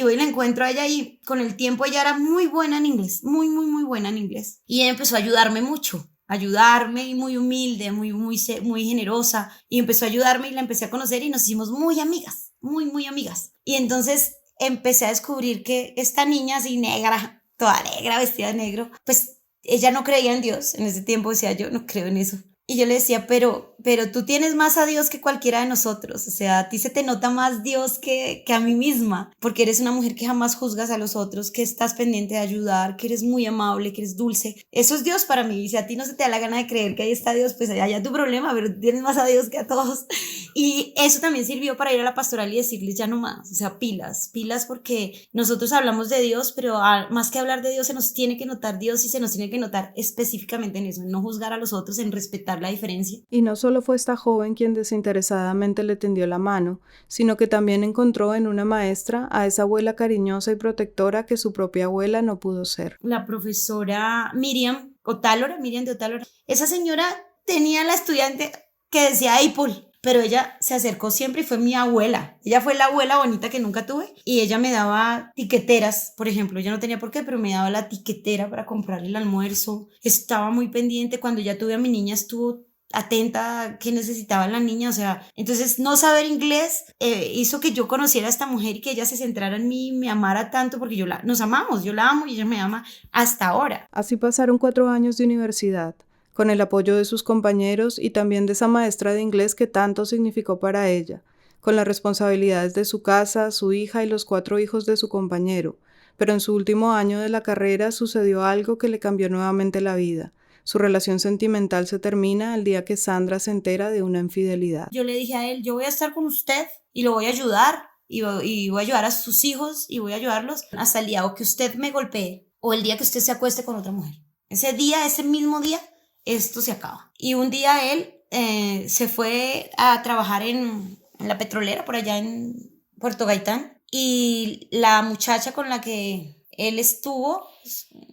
Speaker 3: hoy la encuentro a ella, y con el tiempo ella era muy buena en inglés, muy buena en inglés, y ella empezó a ayudarme mucho, y muy humilde, muy generosa, y empezó a ayudarme, y la empecé a conocer, y nos hicimos muy amigas, muy amigas. Y entonces empecé a descubrir que esta niña así negra, toda negra, vestida de negro, pues ella no creía en Dios. En ese tiempo decía: yo no creo en eso. Y yo le decía: pero tú tienes más a Dios que cualquiera de nosotros. O sea, a ti se te nota más Dios que a mí misma, porque eres una mujer que jamás juzgas a los otros, que estás pendiente de ayudar, que eres muy amable, que eres dulce. Eso es Dios para mí. Y si a ti no se te da la gana de creer que ahí está Dios, pues allá tu problema, pero tienes más a Dios que a todos. Y eso también sirvió para ir a la pastoral y decirles: ya no más. O sea, pilas, porque nosotros hablamos de Dios, pero más que hablar de Dios, se nos tiene que notar Dios, y se nos tiene que notar específicamente en eso, en no juzgar a los otros, en respetar la diferencia.
Speaker 2: Y no solo fue esta joven quien desinteresadamente le tendió la mano, sino que también encontró en una maestra a esa abuela cariñosa y protectora que su propia abuela no pudo ser.
Speaker 3: La profesora Miriam de Otálora, esa señora tenía a la estudiante que decía Apple, pero ella se acercó siempre y fue mi abuela. Ella fue la abuela bonita que nunca tuve y ella me daba tiqueteras, por ejemplo. Yo no tenía por qué, pero me daba la tiquetera para comprar el almuerzo. Estaba muy pendiente. Cuando ya tuve a mi niña, estuvo atenta a qué necesitaba la niña, o sea, entonces no saber inglés hizo que yo conociera a esta mujer y que ella se centrara en mí y me amara tanto porque nos amamos, yo la amo y ella me ama hasta ahora.
Speaker 2: Así pasaron 4 años de universidad, con el apoyo de sus compañeros y también de esa maestra de inglés que tanto significó para ella, con las responsabilidades de su casa, su hija y los 4 hijos de su compañero. Pero en su último año de la carrera sucedió algo que le cambió nuevamente la vida. Su relación sentimental se termina el día que Sandra se entera de una infidelidad.
Speaker 3: Yo le dije a él, yo voy a estar con usted y lo voy a ayudar y voy a ayudar a sus hijos y voy a ayudarlos hasta el día o que usted me golpee o el día que usted se acueste con otra mujer. Ese día, ese mismo día, esto se acaba. Y un día él se fue a trabajar en la petrolera por allá en Puerto Gaitán y la muchacha con la que él estuvo,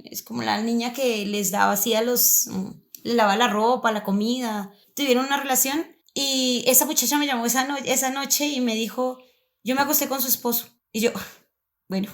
Speaker 3: es como la niña que les daba así le lavaba la ropa, la comida, tuvieron una relación y esa muchacha me llamó esa noche y me dijo, yo me acosté con su esposo y yo, bueno,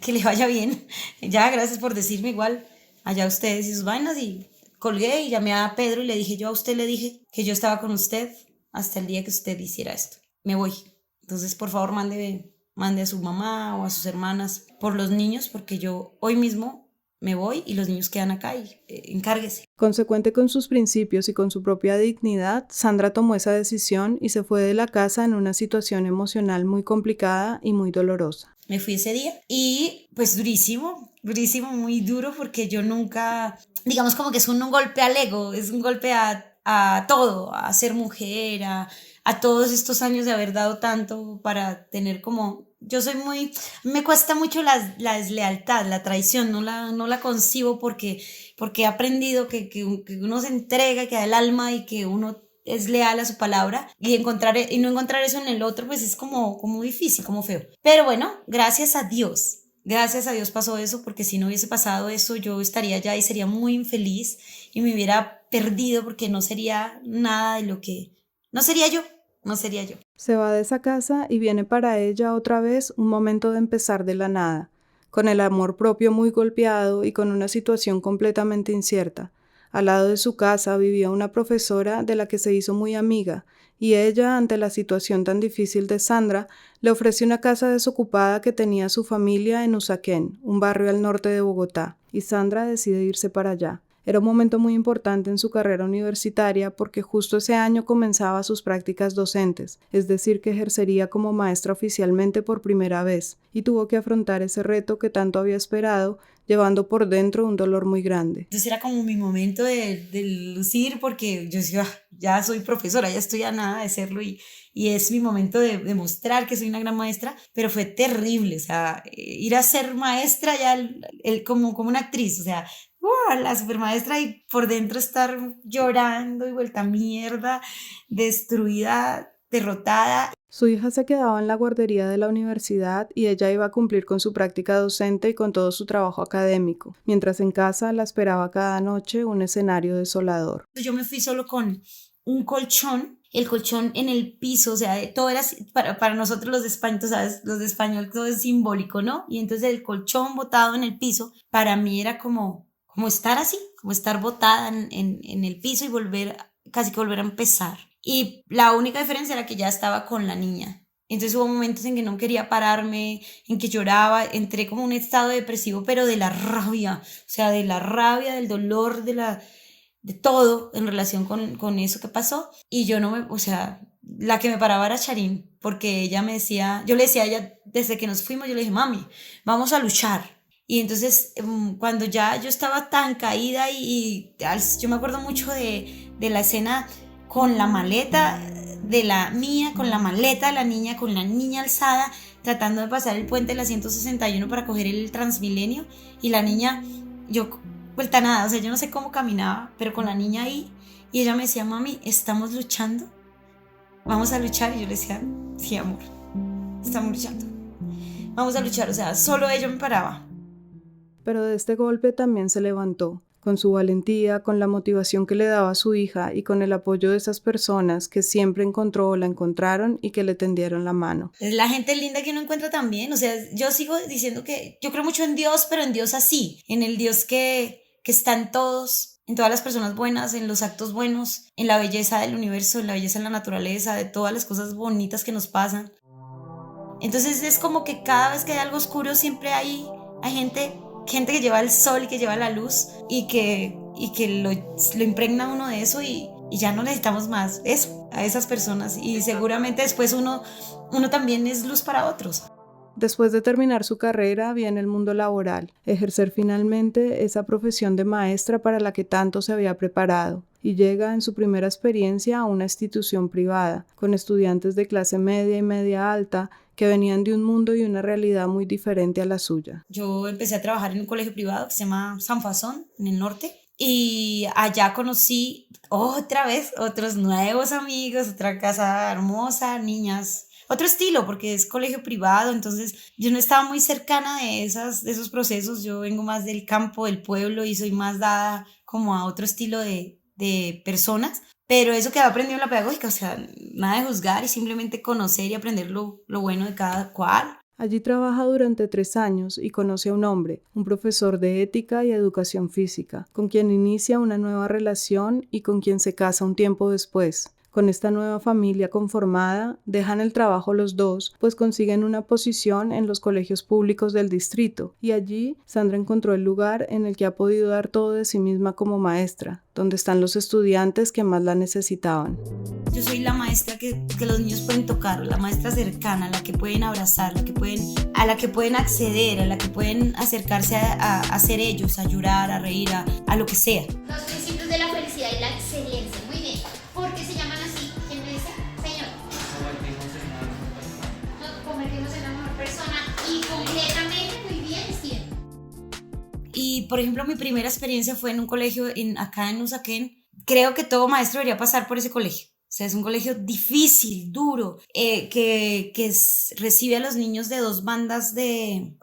Speaker 3: que le vaya bien, ya gracias por decirme, igual, allá ustedes y sus vainas, y colgué y llamé a Pedro y le dije, yo a usted le dije que yo estaba con usted hasta el día que usted hiciera esto, me voy, entonces por favor mande a su mamá o a sus hermanas por los niños, porque yo hoy mismo me voy y los niños quedan acá y encárguese.
Speaker 2: Consecuente con sus principios y con su propia dignidad, Sandra tomó esa decisión y se fue de la casa en una situación emocional muy complicada y muy dolorosa.
Speaker 3: Me fui ese día y pues durísimo, muy duro, porque yo nunca, digamos como que es un golpe al ego, es un golpe a todo, a ser mujer, a todos estos años de haber dado tanto para tener como... Yo soy me cuesta mucho la deslealtad, la traición, no la concibo porque he aprendido que uno se entrega, que da el alma y que uno es leal a su palabra y no encontrar eso en el otro, pues es como difícil, como feo. Pero bueno, gracias a Dios pasó eso, porque si no hubiese pasado eso yo estaría allá y sería muy infeliz y me hubiera perdido porque no sería nada de lo que... No sería yo.
Speaker 2: Se va de esa casa y viene para ella otra vez un momento de empezar de la nada, con el amor propio muy golpeado y con una situación completamente incierta. Al lado de su casa vivía una profesora de la que se hizo muy amiga, y ella, ante la situación tan difícil de Sandra, le ofrece una casa desocupada que tenía su familia en Usaquén, un barrio al norte de Bogotá, y Sandra decide irse para allá. Era un momento muy importante en su carrera universitaria porque justo ese año comenzaba sus prácticas docentes, es decir, que ejercería como maestra oficialmente por primera vez, y tuvo que afrontar ese reto que tanto había esperado, llevando por dentro un dolor muy grande.
Speaker 3: Entonces era como mi momento de lucir, porque yo decía, ya soy profesora, ya estoy a nada de serlo y es mi momento de demostrar que soy una gran maestra, pero fue terrible, o sea, ir a ser maestra ya como una actriz, o sea, ¡wow! La supermaestra y por dentro estar llorando y vuelta mierda, destruida, derrotada.
Speaker 2: Su hija se quedaba en la guardería de la universidad y ella iba a cumplir con su práctica docente y con todo su trabajo académico, mientras en casa la esperaba cada noche un escenario desolador.
Speaker 3: Yo me fui solo con un colchón, el colchón en el piso, o sea, todo era para nosotros los de España, ¿sabes? Los de español todo es simbólico, ¿no? Y entonces el colchón botado en el piso, para mí era como estar así, como estar botada en el piso y casi que volver a empezar. Y la única diferencia era que ya estaba con la niña. Entonces hubo momentos en que no quería pararme, en que lloraba, entré como en un estado depresivo, pero de la rabia, o sea, de la rabia, del dolor, de todo en relación con eso que pasó. Y yo la que me paraba era Charín, porque ella me decía, yo le decía a ella, desde que nos fuimos, yo le dije, mami, vamos a luchar. Y entonces cuando ya yo estaba tan caída yo me acuerdo mucho de la escena con la maleta de la mía, con la maleta de la niña, con la niña alzada, tratando de pasar el puente de la 161 para coger el Transmilenio, y la niña, yo vuelta nada, o sea, yo no sé cómo caminaba, pero con la niña ahí, y ella me decía, mami, ¿estamos luchando? ¿Vamos a luchar? Y yo le decía, sí, amor, estamos luchando, vamos a luchar, o sea, solo ella me paraba.
Speaker 2: Pero de este golpe también se levantó. con su valentía, con la motivación que le daba a su hija y con el apoyo de esas personas que siempre encontró o la encontraron y que le tendieron la mano.
Speaker 3: Es la gente linda que uno encuentra también, o sea, yo sigo diciendo que yo creo mucho en Dios, pero en Dios así, en el Dios que está en todos, en todas las personas buenas, en los actos buenos, en la belleza del universo, en la belleza de la naturaleza, de todas las cosas bonitas que nos pasan. Entonces es como que cada vez que hay algo oscuro siempre hay gente que lleva el sol y que lleva la luz y que lo impregna uno de eso y ya no necesitamos más eso, a esas personas, y seguramente después uno también es luz para otros.
Speaker 2: Después de terminar su carrera, viene el mundo laboral, ejercer finalmente esa profesión de maestra para la que tanto se había preparado, y llega en su primera experiencia a una institución privada, con estudiantes de clase media y media alta que venían de un mundo y una realidad muy diferente a la suya.
Speaker 3: Yo empecé a trabajar en un colegio privado que se llama San Fasón, en el norte, y allá conocí otra vez otros nuevos amigos, otra casa hermosa, niñas, otro estilo, porque es colegio privado, entonces yo no estaba muy cercana de esos procesos. Yo vengo más del campo, del pueblo, y soy más dada como a otro estilo de personas, pero eso que he aprendido en la pedagógica, o sea, nada de juzgar y simplemente conocer y aprender lo bueno de cada cual.
Speaker 2: Allí trabaja durante 3 años y conoce a un hombre, un profesor de ética y educación física, con quien inicia una nueva relación y con quien se casa un tiempo después. Con esta nueva familia conformada, dejan el trabajo los dos, pues consiguen una posición en los colegios públicos del distrito, y allí Sandra encontró el lugar en el que ha podido dar todo de sí misma como maestra, donde están los estudiantes que más la necesitaban.
Speaker 3: Yo soy la maestra que los niños pueden tocar, la maestra cercana, la que pueden abrazar, a la que pueden acceder, a la que pueden acercarse a ser ellos, a llorar, a reír, a lo que sea.
Speaker 1: Los principios de la felicidad y la excelencia. Muy bien. ¿Por qué se llaman así? ¿Quién me dice? Señor. Nos convertimos en la mejor persona y completamente muy bien, Steven.
Speaker 3: Y, por ejemplo, mi primera experiencia fue en un colegio acá en Usaquén. Creo que todo maestro debería pasar por ese colegio. O sea, es un colegio difícil, duro, recibe a los niños de 2 bandas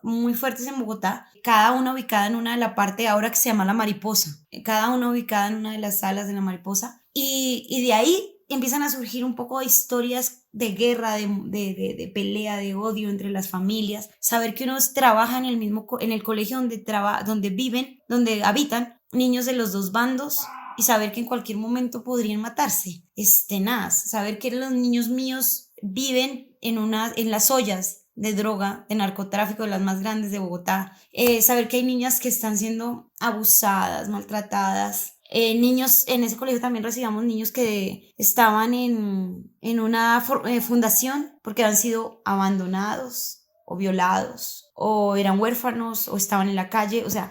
Speaker 3: muy fuertes en Bogotá, cada una ubicada en una de la parte ahora que se llama La Mariposa, cada una ubicada en una de las salas de La Mariposa, y de ahí empiezan a surgir un poco de historias de guerra, de pelea, de odio entre las familias. Saber que uno trabaja en el colegio donde habitan niños de los 2 bandos, y saber que en cualquier momento podrían matarse es tenaz. Saber que los niños míos viven en las ollas de droga, de narcotráfico, de las más grandes de Bogotá. Saber que hay niñas que están siendo abusadas, maltratadas. Niños, en ese colegio también recibíamos niños que estaban en una fundación porque han sido abandonados o violados, o eran huérfanos, o estaban en la calle. O sea,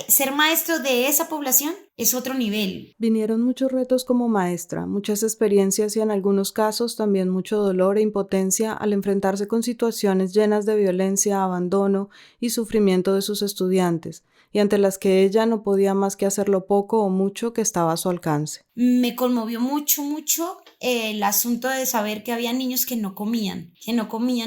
Speaker 3: ser maestro de esa población es otro nivel.
Speaker 2: Vinieron muchos retos como maestra, muchas experiencias y en algunos casos también mucho dolor e impotencia al enfrentarse con situaciones llenas de violencia, abandono y sufrimiento de sus estudiantes, y ante las que ella no podía más que hacer lo poco o mucho que estaba a su alcance.
Speaker 3: Me conmovió mucho el asunto de saber que había niños que no comían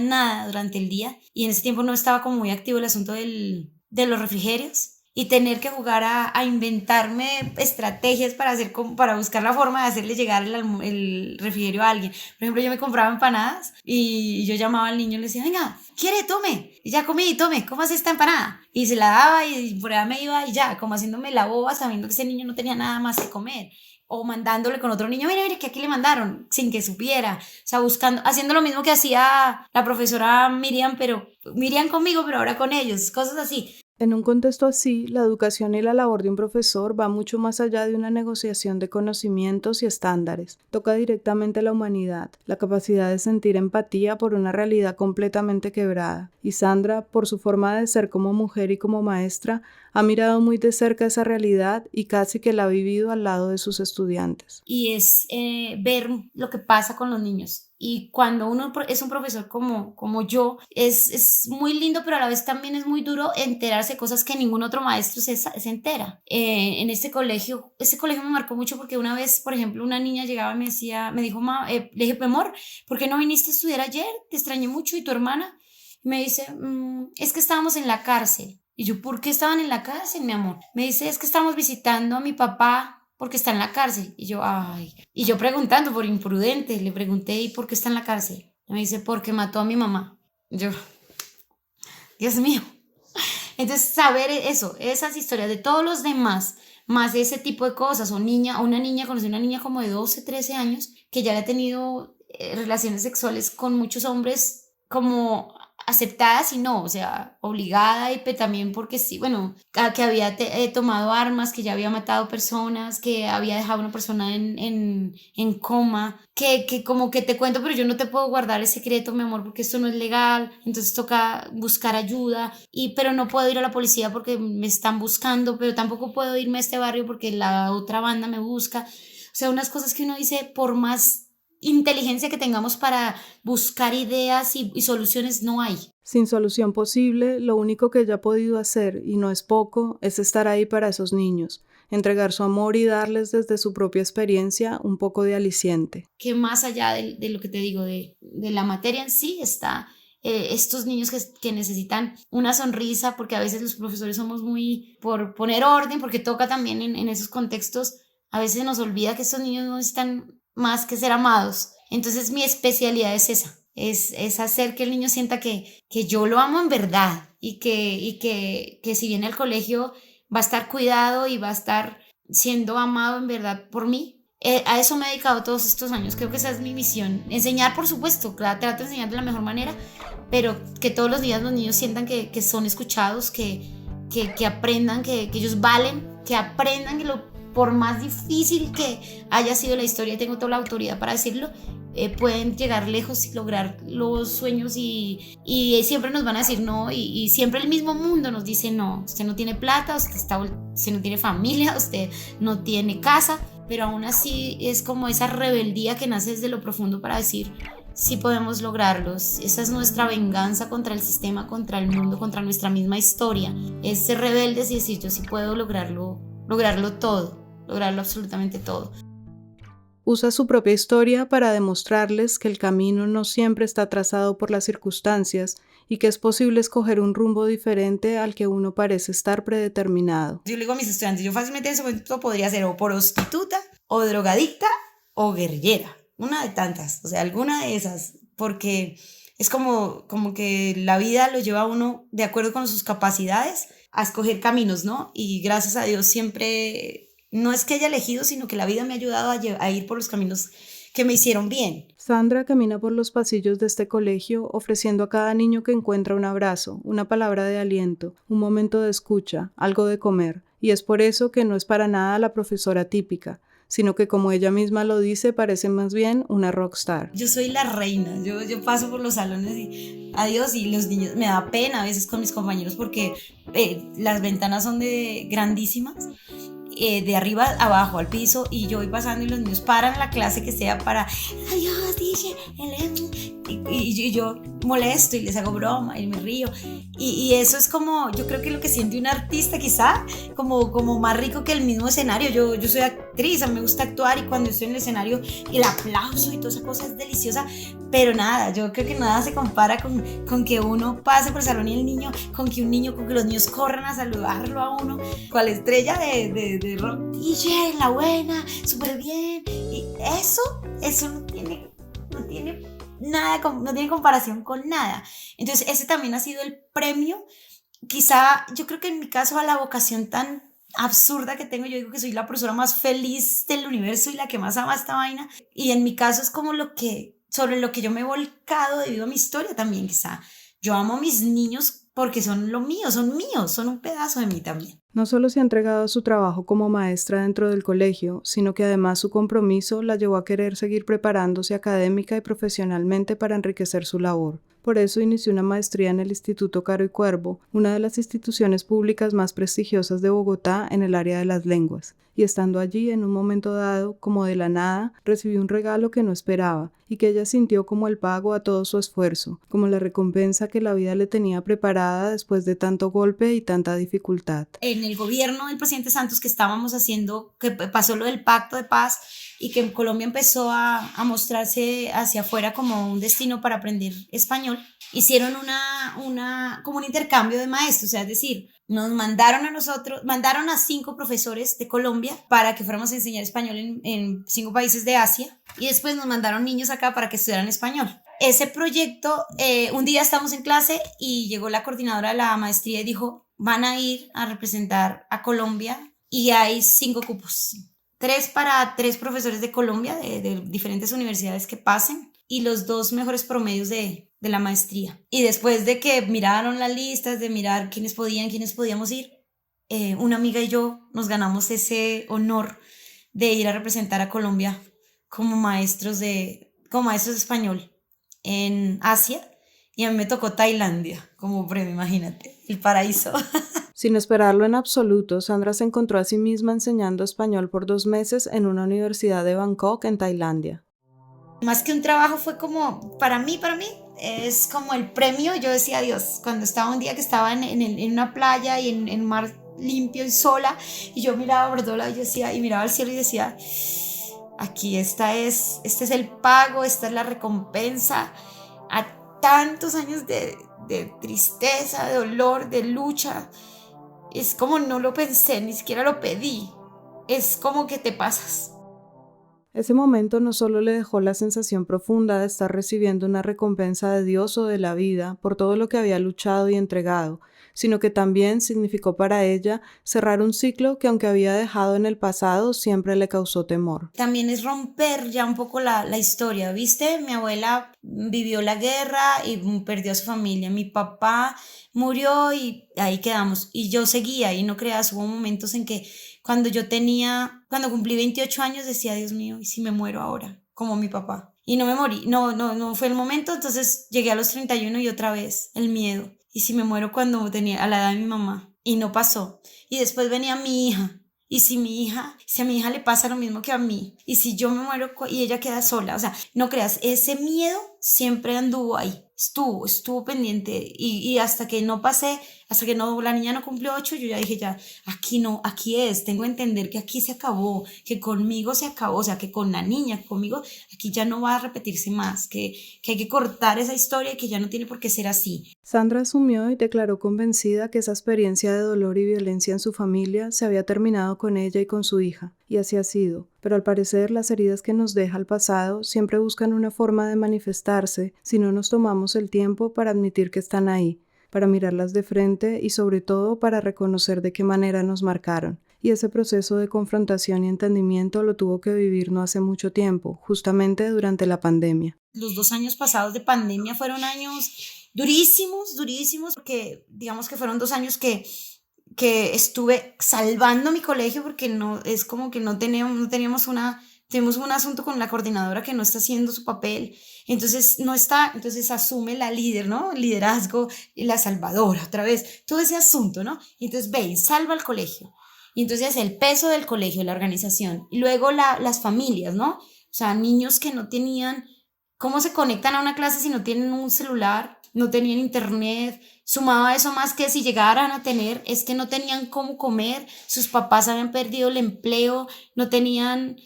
Speaker 3: nada durante el día, y en ese tiempo no estaba como muy activo el asunto de los refrigerios, y tener que jugar a inventarme estrategias para buscar la forma de hacerle llegar el refrigerio a alguien. Por ejemplo, yo me compraba empanadas y yo llamaba al niño y le decía, venga, ¿quiere? Tome. Y ya comí, tome, ¿cómo esta empanada? Y se la daba y por allá me iba y ya, como haciéndome la boba, sabiendo que ese niño no tenía nada más que comer. O mandándole con otro niño, mire, que aquí le mandaron, sin que supiera. O sea, haciendo lo mismo que hacía la profesora Miriam conmigo, pero ahora con ellos, cosas así.
Speaker 2: En un contexto así, la educación y la labor de un profesor va mucho más allá de una negociación de conocimientos y estándares. Toca directamente la humanidad, la capacidad de sentir empatía por una realidad completamente quebrada. Y Sandra, por su forma de ser como mujer y como maestra, ha mirado muy de cerca esa realidad y casi que la ha vivido al lado de sus estudiantes.
Speaker 3: Y es ver lo que pasa con los niños. Y cuando uno es un profesor como yo, es muy lindo, pero a la vez también es muy duro enterarse de cosas que ningún otro maestro se entera. En este colegio me marcó mucho porque una vez, por ejemplo, una niña llegaba y me dijo, le dije, amor, ¿por qué no viniste a estudiar ayer? Te extrañé mucho. ¿Y tu hermana? Y me dice, es que estábamos en la cárcel. Y yo, ¿por qué estaban en la cárcel, mi amor? Me dice, es que estamos visitando a mi papá porque está en la cárcel. Y yo, ay. Y yo preguntando por imprudente, le pregunté, ¿y por qué está en la cárcel? Y me dice, porque mató a mi mamá. Yo, Dios mío. Entonces, saber eso, esas historias de todos los demás, más ese tipo de cosas, o una niña, conocí una niña como de 12, 13 años, que ya había tenido relaciones sexuales con muchos hombres como aceptadas y no, o sea, obligada y también porque sí, bueno, que había tomado armas, que ya había matado personas, que había dejado a una persona en coma, que como que te cuento, pero yo no te puedo guardar el secreto, mi amor, porque esto no es legal, entonces toca buscar ayuda, pero no puedo ir a la policía porque me están buscando, pero tampoco puedo irme a este barrio porque la otra banda me busca, o sea, unas cosas que uno dice, por más inteligencia que tengamos para buscar ideas y soluciones, no hay.
Speaker 2: Sin solución posible, lo único que ella ha podido hacer, y no es poco, es estar ahí para esos niños, entregar su amor y darles desde su propia experiencia un poco de aliciente.
Speaker 3: Que más allá de lo que te digo, de la materia en sí, está estos niños que necesitan una sonrisa, porque a veces los profesores somos muy por poner orden, porque toca también en esos contextos, a veces nos olvida que estos niños no necesitan más que ser amados. Entonces mi especialidad es esa, es hacer que el niño sienta que yo lo amo en verdad y que si viene al colegio va a estar cuidado y va a estar siendo amado en verdad por mí. A eso me he dedicado todos estos años, creo que esa es mi misión. Enseñar, por supuesto, claro, trato de enseñar de la mejor manera, pero que todos los días los niños sientan que son escuchados, que aprendan que ellos valen, que aprendan que por más difícil que haya sido la historia, y tengo toda la autoridad para decirlo, pueden llegar lejos y lograr los sueños y siempre nos van a decir no y siempre el mismo mundo nos dice no, usted no tiene plata, usted no tiene familia, usted no tiene casa, pero aún así es como esa rebeldía que nace desde lo profundo para decir sí podemos lograrlos. Esa es nuestra venganza contra el sistema, contra el mundo, contra nuestra misma historia, es ser rebeldes y decir yo sí puedo lograrlo todo, lograrlo absolutamente todo.
Speaker 2: Usa su propia historia para demostrarles que el camino no siempre está trazado por las circunstancias y que es posible escoger un rumbo diferente al que uno parece estar predeterminado.
Speaker 3: Yo le digo a mis estudiantes, yo fácilmente en ese momento podría ser o prostituta, o drogadicta, o guerrillera, una de tantas, o sea, alguna de esas, porque es como que la vida lo lleva a uno de acuerdo con sus capacidades a escoger caminos, ¿no? Y gracias a Dios siempre, no es que haya elegido, sino que la vida me ha ayudado a ir por los caminos que me hicieron bien.
Speaker 2: Sandra camina por los pasillos de este colegio ofreciendo a cada niño que encuentra un abrazo, una palabra de aliento, un momento de escucha, algo de comer, y es por eso que no es para nada la profesora típica, sino que como ella misma lo dice, parece más bien una rockstar.
Speaker 3: Yo soy la reina, yo paso por los salones y adiós, y los niños, me da pena a veces con mis compañeros porque las ventanas son grandísimas, de arriba a abajo al piso, y yo voy pasando y los niños paran la clase que sea para adiós, dije, y yo molesto y les hago broma y me río, y eso es como, yo creo que lo que siente un artista quizá, como más rico que el mismo escenario. Yo soy actriz, a mí me gusta actuar, y cuando estoy en el escenario el aplauso y toda esa cosa es deliciosa, pero nada, yo creo que nada se compara con que uno pase por el salón y el niño, con que los niños corran a saludarlo a uno, cual estrella de rock, DJ, la buena, súper bien, y eso no tiene nada, no tiene comparación con nada. Entonces ese también ha sido el premio, quizá yo creo que en mi caso a la vocación tan absurda que tengo. Yo digo que soy la persona más feliz del universo y la que más ama esta vaina, y en mi caso es como sobre lo que yo me he volcado debido a mi historia también. Quizá yo amo a mis niños porque son lo mío, son un pedazo de mí también.
Speaker 2: No solo se ha entregado a su trabajo como maestra dentro del colegio, sino que además su compromiso la llevó a querer seguir preparándose académica y profesionalmente para enriquecer su labor. Por eso inició una maestría en el Instituto Caro y Cuervo, una de las instituciones públicas más prestigiosas de Bogotá en el área de las lenguas. Y estando allí, en un momento dado, como de la nada, recibió un regalo que no esperaba y que ella sintió como el pago a todo su esfuerzo, como la recompensa que la vida le tenía preparada después de tanto golpe y tanta dificultad.
Speaker 3: En el gobierno del presidente Santos, que estábamos haciendo, que pasó lo del pacto de paz y que en Colombia empezó a mostrarse hacia afuera como un destino para aprender español, hicieron como un intercambio de maestros, o sea, es decir, nos mandaron a nosotros, mandaron a 5 profesores de Colombia para que fuéramos a enseñar español en 5 países de Asia, y después nos mandaron niños acá para que estudiaran español. Ese proyecto, un día estamos en clase y llegó la coordinadora de la maestría y dijo, van a ir a representar a Colombia y hay 5 cupos. 3 para 3 profesores de Colombia, de diferentes universidades que pasen, y los 2 mejores promedios de la maestría. Y después de que miraron las listas, de mirar quiénes podíamos ir, una amiga y yo nos ganamos ese honor de ir a representar a Colombia como maestros de español en Asia, y a mí me tocó Tailandia como premio, imagínate, el paraíso.
Speaker 2: Sin esperarlo en absoluto, Sandra se encontró a sí misma enseñando español por 2 meses en una universidad de Bangkok, en Tailandia.
Speaker 3: Más que un trabajo fue como, para mí, es como el premio. Yo decía, Dios, cuando estaba un día que estaba en una playa y en mar limpio y sola, y yo miraba por todo lado y miraba al cielo y decía, aquí este es el pago, esta es la recompensa a tantos años de tristeza, de dolor, de lucha. Es como no lo pensé, ni siquiera lo pedí. Es como que te pasas.
Speaker 2: Ese momento no solo le dejó la sensación profunda de estar recibiendo una recompensa de Dios o de la vida por todo lo que había luchado y entregado, sino que también significó para ella cerrar un ciclo que, aunque había dejado en el pasado, siempre le causó temor.
Speaker 3: También es romper ya un poco la historia, ¿viste? Mi abuela vivió la guerra y perdió a su familia. Mi papá murió y ahí quedamos. Y yo seguía, y no creas, hubo momentos en que cuando cumplí 28 años decía, Dios mío, ¿y si me muero ahora? Como mi papá. Y no me morí, no fue el momento. Entonces llegué a los 31 y otra vez el miedo. ¿Y si me muero cuando tenía a la edad de mi mamá? Y no pasó. Y después venía mi hija. ¿Y si a mi hija le pasa lo mismo que a mí? ¿Y si yo me muero y ella queda sola? O sea, no creas, ese miedo siempre anduvo ahí. Estuvo pendiente. Y hasta que no pasé, la niña no cumplió 8, yo ya dije, ya, aquí no, aquí es. Tengo que entender que aquí se acabó, que conmigo se acabó. O sea, que con la niña, conmigo, aquí ya no va a repetirse más. Que hay que cortar esa historia y que ya no tiene por qué ser así.
Speaker 2: Sandra asumió y declaró convencida que esa experiencia de dolor y violencia en su familia se había terminado con ella y con su hija, y así ha sido. Pero al parecer las heridas que nos deja el pasado siempre buscan una forma de manifestarse si no nos tomamos el tiempo para admitir que están ahí, para mirarlas de frente y sobre todo para reconocer de qué manera nos marcaron. Y ese proceso de confrontación y entendimiento lo tuvo que vivir no hace mucho tiempo, justamente durante la pandemia.
Speaker 3: Los 2 años pasados de pandemia fueron años durísimos, porque digamos que fueron 2 años que estuve salvando mi colegio, porque no, es como que tenemos un asunto con la coordinadora que no está haciendo su papel, entonces asume la líder, ¿no? El liderazgo y la salvadora, otra vez, todo ese asunto, ¿no? Entonces ve y salva el colegio, y entonces el peso del colegio, la organización, y luego las familias, ¿no? O sea, niños que no tenían cómo se conectan a una clase si no tienen un celular, no tenían internet. Sumado a eso, más que si llegaran a tener, es que no tenían cómo comer, sus papás habían perdido el empleo, no tenían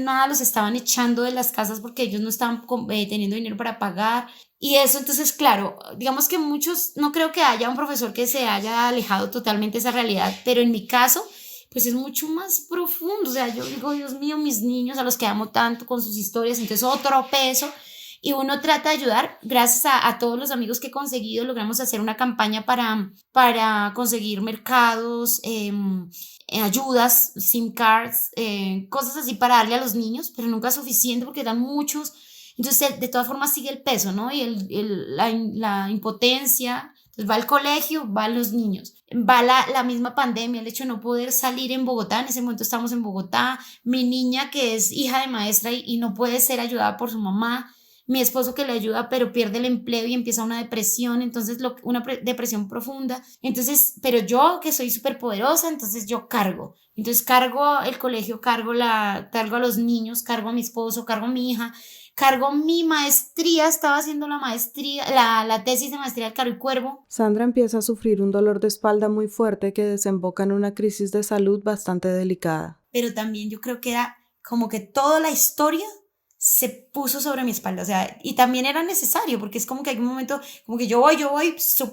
Speaker 3: nada, los estaban echando de las casas porque ellos no estaban teniendo dinero para pagar. Y eso, entonces, claro, digamos que muchos, no creo que haya un profesor que se haya alejado totalmente de esa realidad, pero en mi caso, pues es mucho más profundo. O sea, yo digo, Dios mío, mis niños a los que amo tanto con sus historias, entonces otro peso. Y uno trata de ayudar, gracias a todos los amigos que he conseguido, logramos hacer una campaña para conseguir mercados, ayudas, SIM cards, cosas así para darle a los niños, pero nunca es suficiente porque eran muchos. Entonces, de todas formas sigue el peso, ¿no? Y la impotencia. Entonces va el colegio, van los niños, va la misma pandemia, el hecho de no poder salir en Bogotá. En ese momento estamos en Bogotá, mi niña que es hija de maestra y no puede ser ayudada por su mamá, mi esposo que le ayuda pero pierde el empleo y empieza una depresión, entonces una depresión profunda. Entonces, pero yo que soy súper poderosa, entonces yo cargo el colegio, cargo a los niños, cargo a mi esposo, cargo a mi hija, cargo mi maestría. Estaba haciendo la tesis de maestría del Caro y Cuervo.
Speaker 2: Sandra empieza a sufrir un dolor de espalda muy fuerte que desemboca en una crisis de salud bastante delicada.
Speaker 3: Pero también yo creo que era como que toda la historia se puso sobre mi espalda, o sea, y también era necesario, porque es como que hay un momento, como que yo voy, yo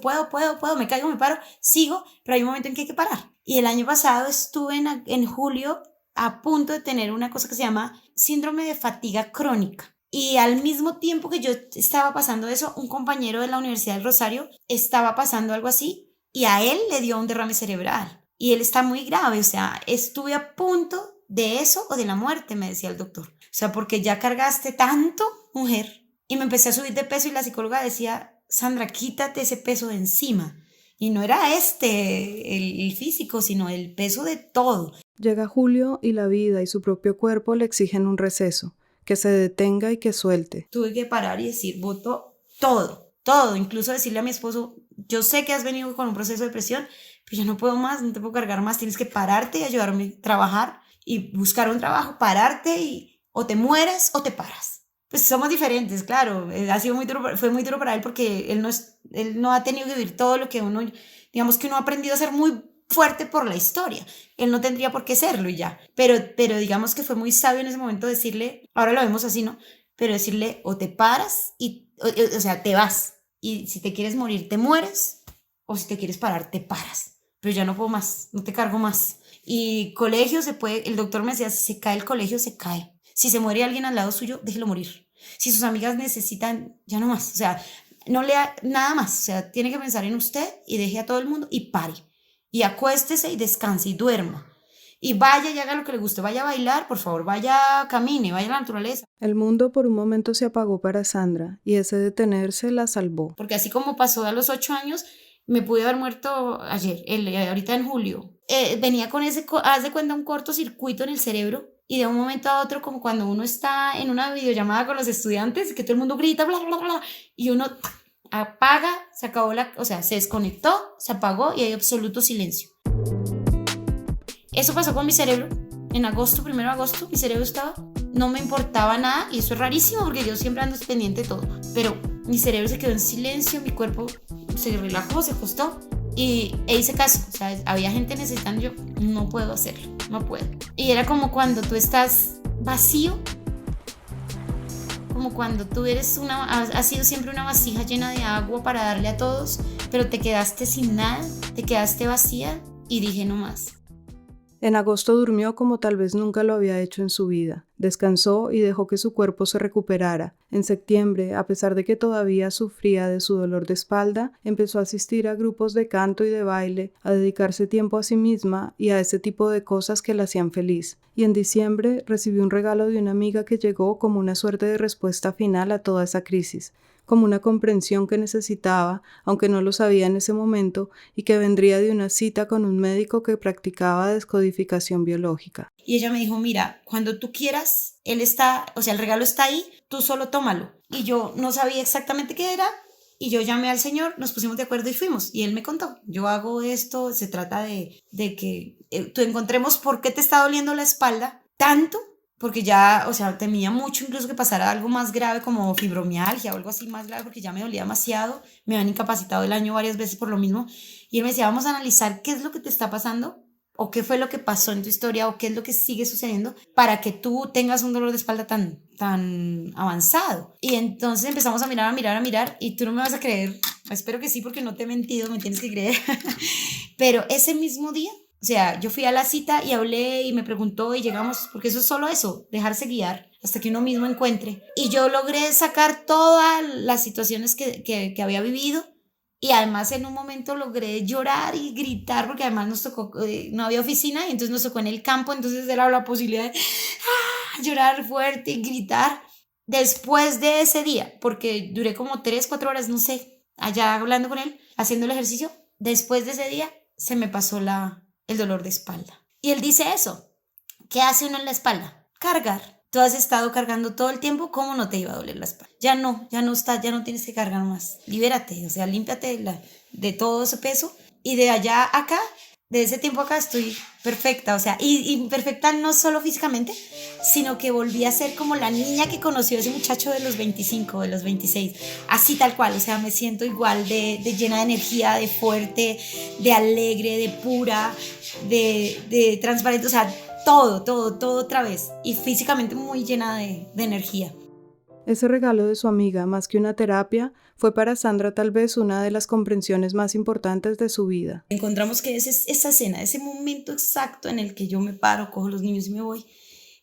Speaker 3: puedo, me caigo, me paro, sigo, pero hay un momento en que hay que parar. Y el año pasado estuve en julio a punto de tener una cosa que se llama síndrome de fatiga crónica. Y al mismo tiempo que yo estaba pasando eso, un compañero de la Universidad del Rosario estaba pasando algo así y a él le dio un derrame cerebral. Y él está muy grave, o sea, estuve a punto de eso o de la muerte, me decía el doctor. O sea, porque ya cargaste tanto, mujer. Y me empecé a subir de peso y la psicóloga decía, Sandra, quítate ese peso de encima. Y no era el físico, sino el peso de todo.
Speaker 2: Llega julio y la vida y su propio cuerpo le exigen un receso, que se detenga y que suelte.
Speaker 3: Tuve que parar y decir, voto todo, incluso decirle a mi esposo, yo sé que has venido con un proceso de depresión, pero ya no puedo más, no te puedo cargar más, tienes que pararte y ayudarme a trabajar y buscar un trabajo, pararte y o te mueres o te paras. Pues somos diferentes, claro, ha sido muy duro, fue muy duro para él porque él no ha tenido que vivir todo lo que uno, digamos que uno ha aprendido a ser muy fuerte por la historia, él no tendría por qué serlo y ya, pero digamos que fue muy sabio en ese momento decirle, ahora lo vemos así, ¿no? Pero decirle o te paras o sea, te vas y si te quieres morir te mueres o si te quieres parar te paras, pero ya no puedo más, no te cargo más. Y colegio se puede, el doctor me decía, si se cae el colegio se cae, si se muere alguien al lado suyo déjelo morir, si sus amigas necesitan, ya no más, o sea, no lea nada más, o sea, tiene que pensar en usted y deje a todo el mundo y pare. Y acuéstese y descanse y duerma. Y vaya y haga lo que le guste. Vaya a bailar, por favor. Vaya, camine, vaya a la naturaleza.
Speaker 2: El mundo por un momento se apagó para Sandra y ese detenerse la salvó.
Speaker 3: Porque así como pasó a los 8 años, me pude haber muerto ayer, ahorita en julio. Venía con haz de cuenta, un cortocircuito en el cerebro. Y de un momento a otro, como cuando uno está en una videollamada con los estudiantes, que todo el mundo grita, bla, bla, bla, y uno apaga, se acabó o sea, se desconectó, se apagó y hay absoluto silencio. Eso pasó con mi cerebro. En agosto, 1 de agosto, mi cerebro no me importaba nada y eso es rarísimo porque yo siempre ando pendiente de todo. Pero mi cerebro se quedó en silencio, mi cuerpo se relajó, se acostó e hice caso. O sea, había gente necesitando, yo no puedo hacerlo, no puedo. Y era como cuando tú estás vacío, como cuando tú has sido siempre una vasija llena de agua para darle a todos, pero te quedaste sin nada, te quedaste vacía y dije no más.
Speaker 2: En agosto durmió como tal vez nunca lo había hecho en su vida. Descansó y dejó que su cuerpo se recuperara. En septiembre, a pesar de que todavía sufría de su dolor de espalda, empezó a asistir a grupos de canto y de baile, a dedicarse tiempo a sí misma y a ese tipo de cosas que la hacían feliz. Y en diciembre recibió un regalo de una amiga que llegó como una suerte de respuesta final a toda esa crisis, como una comprensión que necesitaba, aunque no lo sabía en ese momento, y que vendría de una cita con un médico que practicaba descodificación biológica.
Speaker 3: Y ella me dijo, mira, cuando tú quieras, el regalo está ahí, tú solo tómalo. Y yo no sabía exactamente qué era, y yo llamé al señor, nos pusimos de acuerdo y fuimos. Y él me contó, yo hago esto, se trata de que tú encontremos por qué te está doliendo la espalda tanto, porque ya, o sea, temía mucho incluso que pasara algo más grave como fibromialgia o algo así más grave, porque ya me dolía demasiado, me habían incapacitado el año varias veces por lo mismo, y él me decía, vamos a analizar qué es lo que te está pasando, o qué fue lo que pasó en tu historia, o qué es lo que sigue sucediendo, para que tú tengas un dolor de espalda tan avanzado. Y entonces empezamos a mirar, y tú no me vas a creer, espero que sí, porque no te he mentido, me tienes que creer, pero ese mismo día, o sea, yo fui a la cita y hablé y me preguntó y llegamos, porque eso es solo eso, dejarse guiar hasta que uno mismo encuentre. Y yo logré sacar todas las situaciones que había vivido y además en un momento logré llorar y gritar porque además nos tocó, no había oficina y entonces nos tocó en el campo, entonces era la posibilidad de llorar fuerte y gritar. Después de ese día, porque duré como 3-4 horas, no sé, allá hablando con él, haciendo el ejercicio, después de ese día se me pasó el dolor de espalda. Y él dice eso, ¿qué hace uno en la espalda? Cargar. Tú has estado cargando todo el tiempo, ¿cómo no te iba a doler la espalda? Ya no tienes que cargar más. Libérate, o sea, límpiate de todo ese peso. Y de allá a acá, de ese tiempo acá estoy perfecta, o sea, y perfecta no solo físicamente, sino que volví a ser como la niña que conoció a ese muchacho de los 25, de los 26, así tal cual, o sea, me siento igual de llena de energía, de fuerte, de alegre, de pura, de transparente, o sea, todo otra vez. Y físicamente muy llena de energía.
Speaker 2: Ese regalo de su amiga, más que una terapia, fue para Sandra tal vez una de las comprensiones más importantes de su vida.
Speaker 3: Encontramos que esa escena, ese momento exacto en el que yo me paro, cojo los niños y me voy,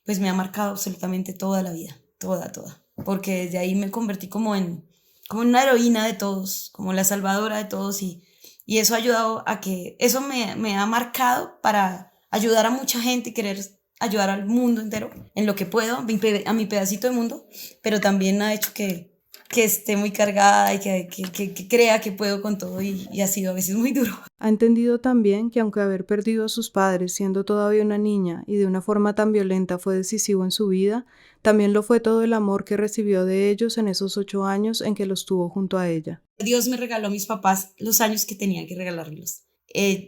Speaker 3: pues me ha marcado absolutamente toda la vida, toda. Porque desde ahí me convertí como en una heroína de todos, como la salvadora de todos, y eso ha ayudado a que, eso me ha marcado para ayudar a mucha gente y querer ayudar al mundo entero en lo que puedo, a mi pedacito de mundo, pero también ha hecho que esté muy cargada y que crea que puedo con todo, y ha sido a veces muy duro.
Speaker 2: Ha entendido también que aunque haber perdido a sus padres siendo todavía una niña y de una forma tan violenta fue decisivo en su vida, también lo fue todo el amor que recibió de ellos en esos 8 años en que los tuvo junto a ella.
Speaker 3: Dios me regaló a mis papás los años que tenía que regalármelos.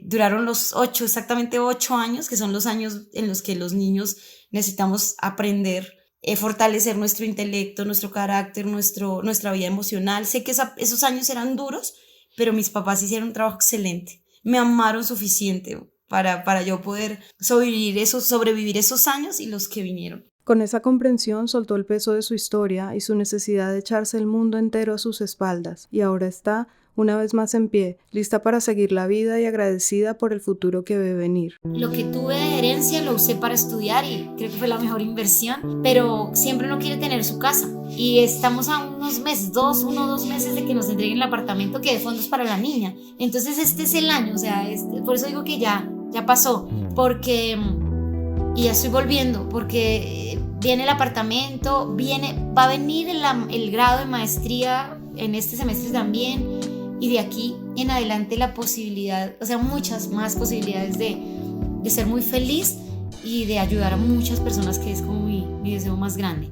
Speaker 3: Duraron exactamente 8 años, que son los años en los que los niños necesitamos aprender, fortalecer nuestro intelecto, nuestro carácter, nuestra vida emocional. Sé que esos años eran duros, pero mis papás hicieron un trabajo excelente. Me amaron suficiente para yo poder sobrevivir esos años y los que vinieron.
Speaker 2: Con esa comprensión soltó el peso de su historia y su necesidad de echarse el mundo entero a sus espaldas, y ahora está una vez más en pie, lista para seguir la vida y agradecida por el futuro que ve venir.
Speaker 6: Lo que tuve de herencia lo usé para estudiar y creo que fue la mejor inversión, pero siempre uno quiere tener su casa y estamos a unos meses, 1 o 2 meses de que nos entreguen el apartamento que de fondos para la niña. Entonces este es el año, o sea, por eso digo que ya pasó, porque y ya estoy volviendo, porque viene el apartamento, va a venir el grado de maestría en este semestre también. Y de aquí en adelante la posibilidad, o sea, muchas más posibilidades de ser muy feliz y de ayudar a muchas personas, que es como mi deseo más grande.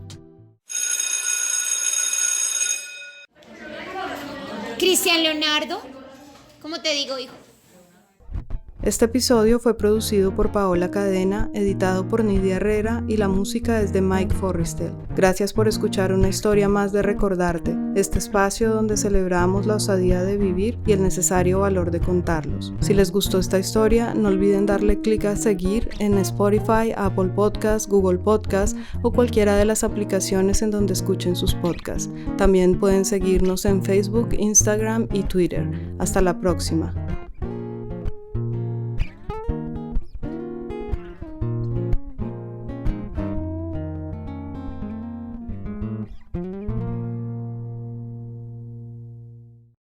Speaker 1: Cristian Leonardo, ¿cómo te digo, hijo?
Speaker 2: Este episodio fue producido por Paola Cadena, editado por Nidia Herrera y la música es de Mike Forrestel. Gracias por escuchar una historia más de Recordarte, este espacio donde celebramos la osadía de vivir y el necesario valor de contarlos. Si les gustó esta historia, no olviden darle clic a seguir en Spotify, Apple Podcasts, Google Podcasts o cualquiera de las aplicaciones en donde escuchen sus podcasts. También pueden seguirnos en Facebook, Instagram y Twitter. Hasta la próxima.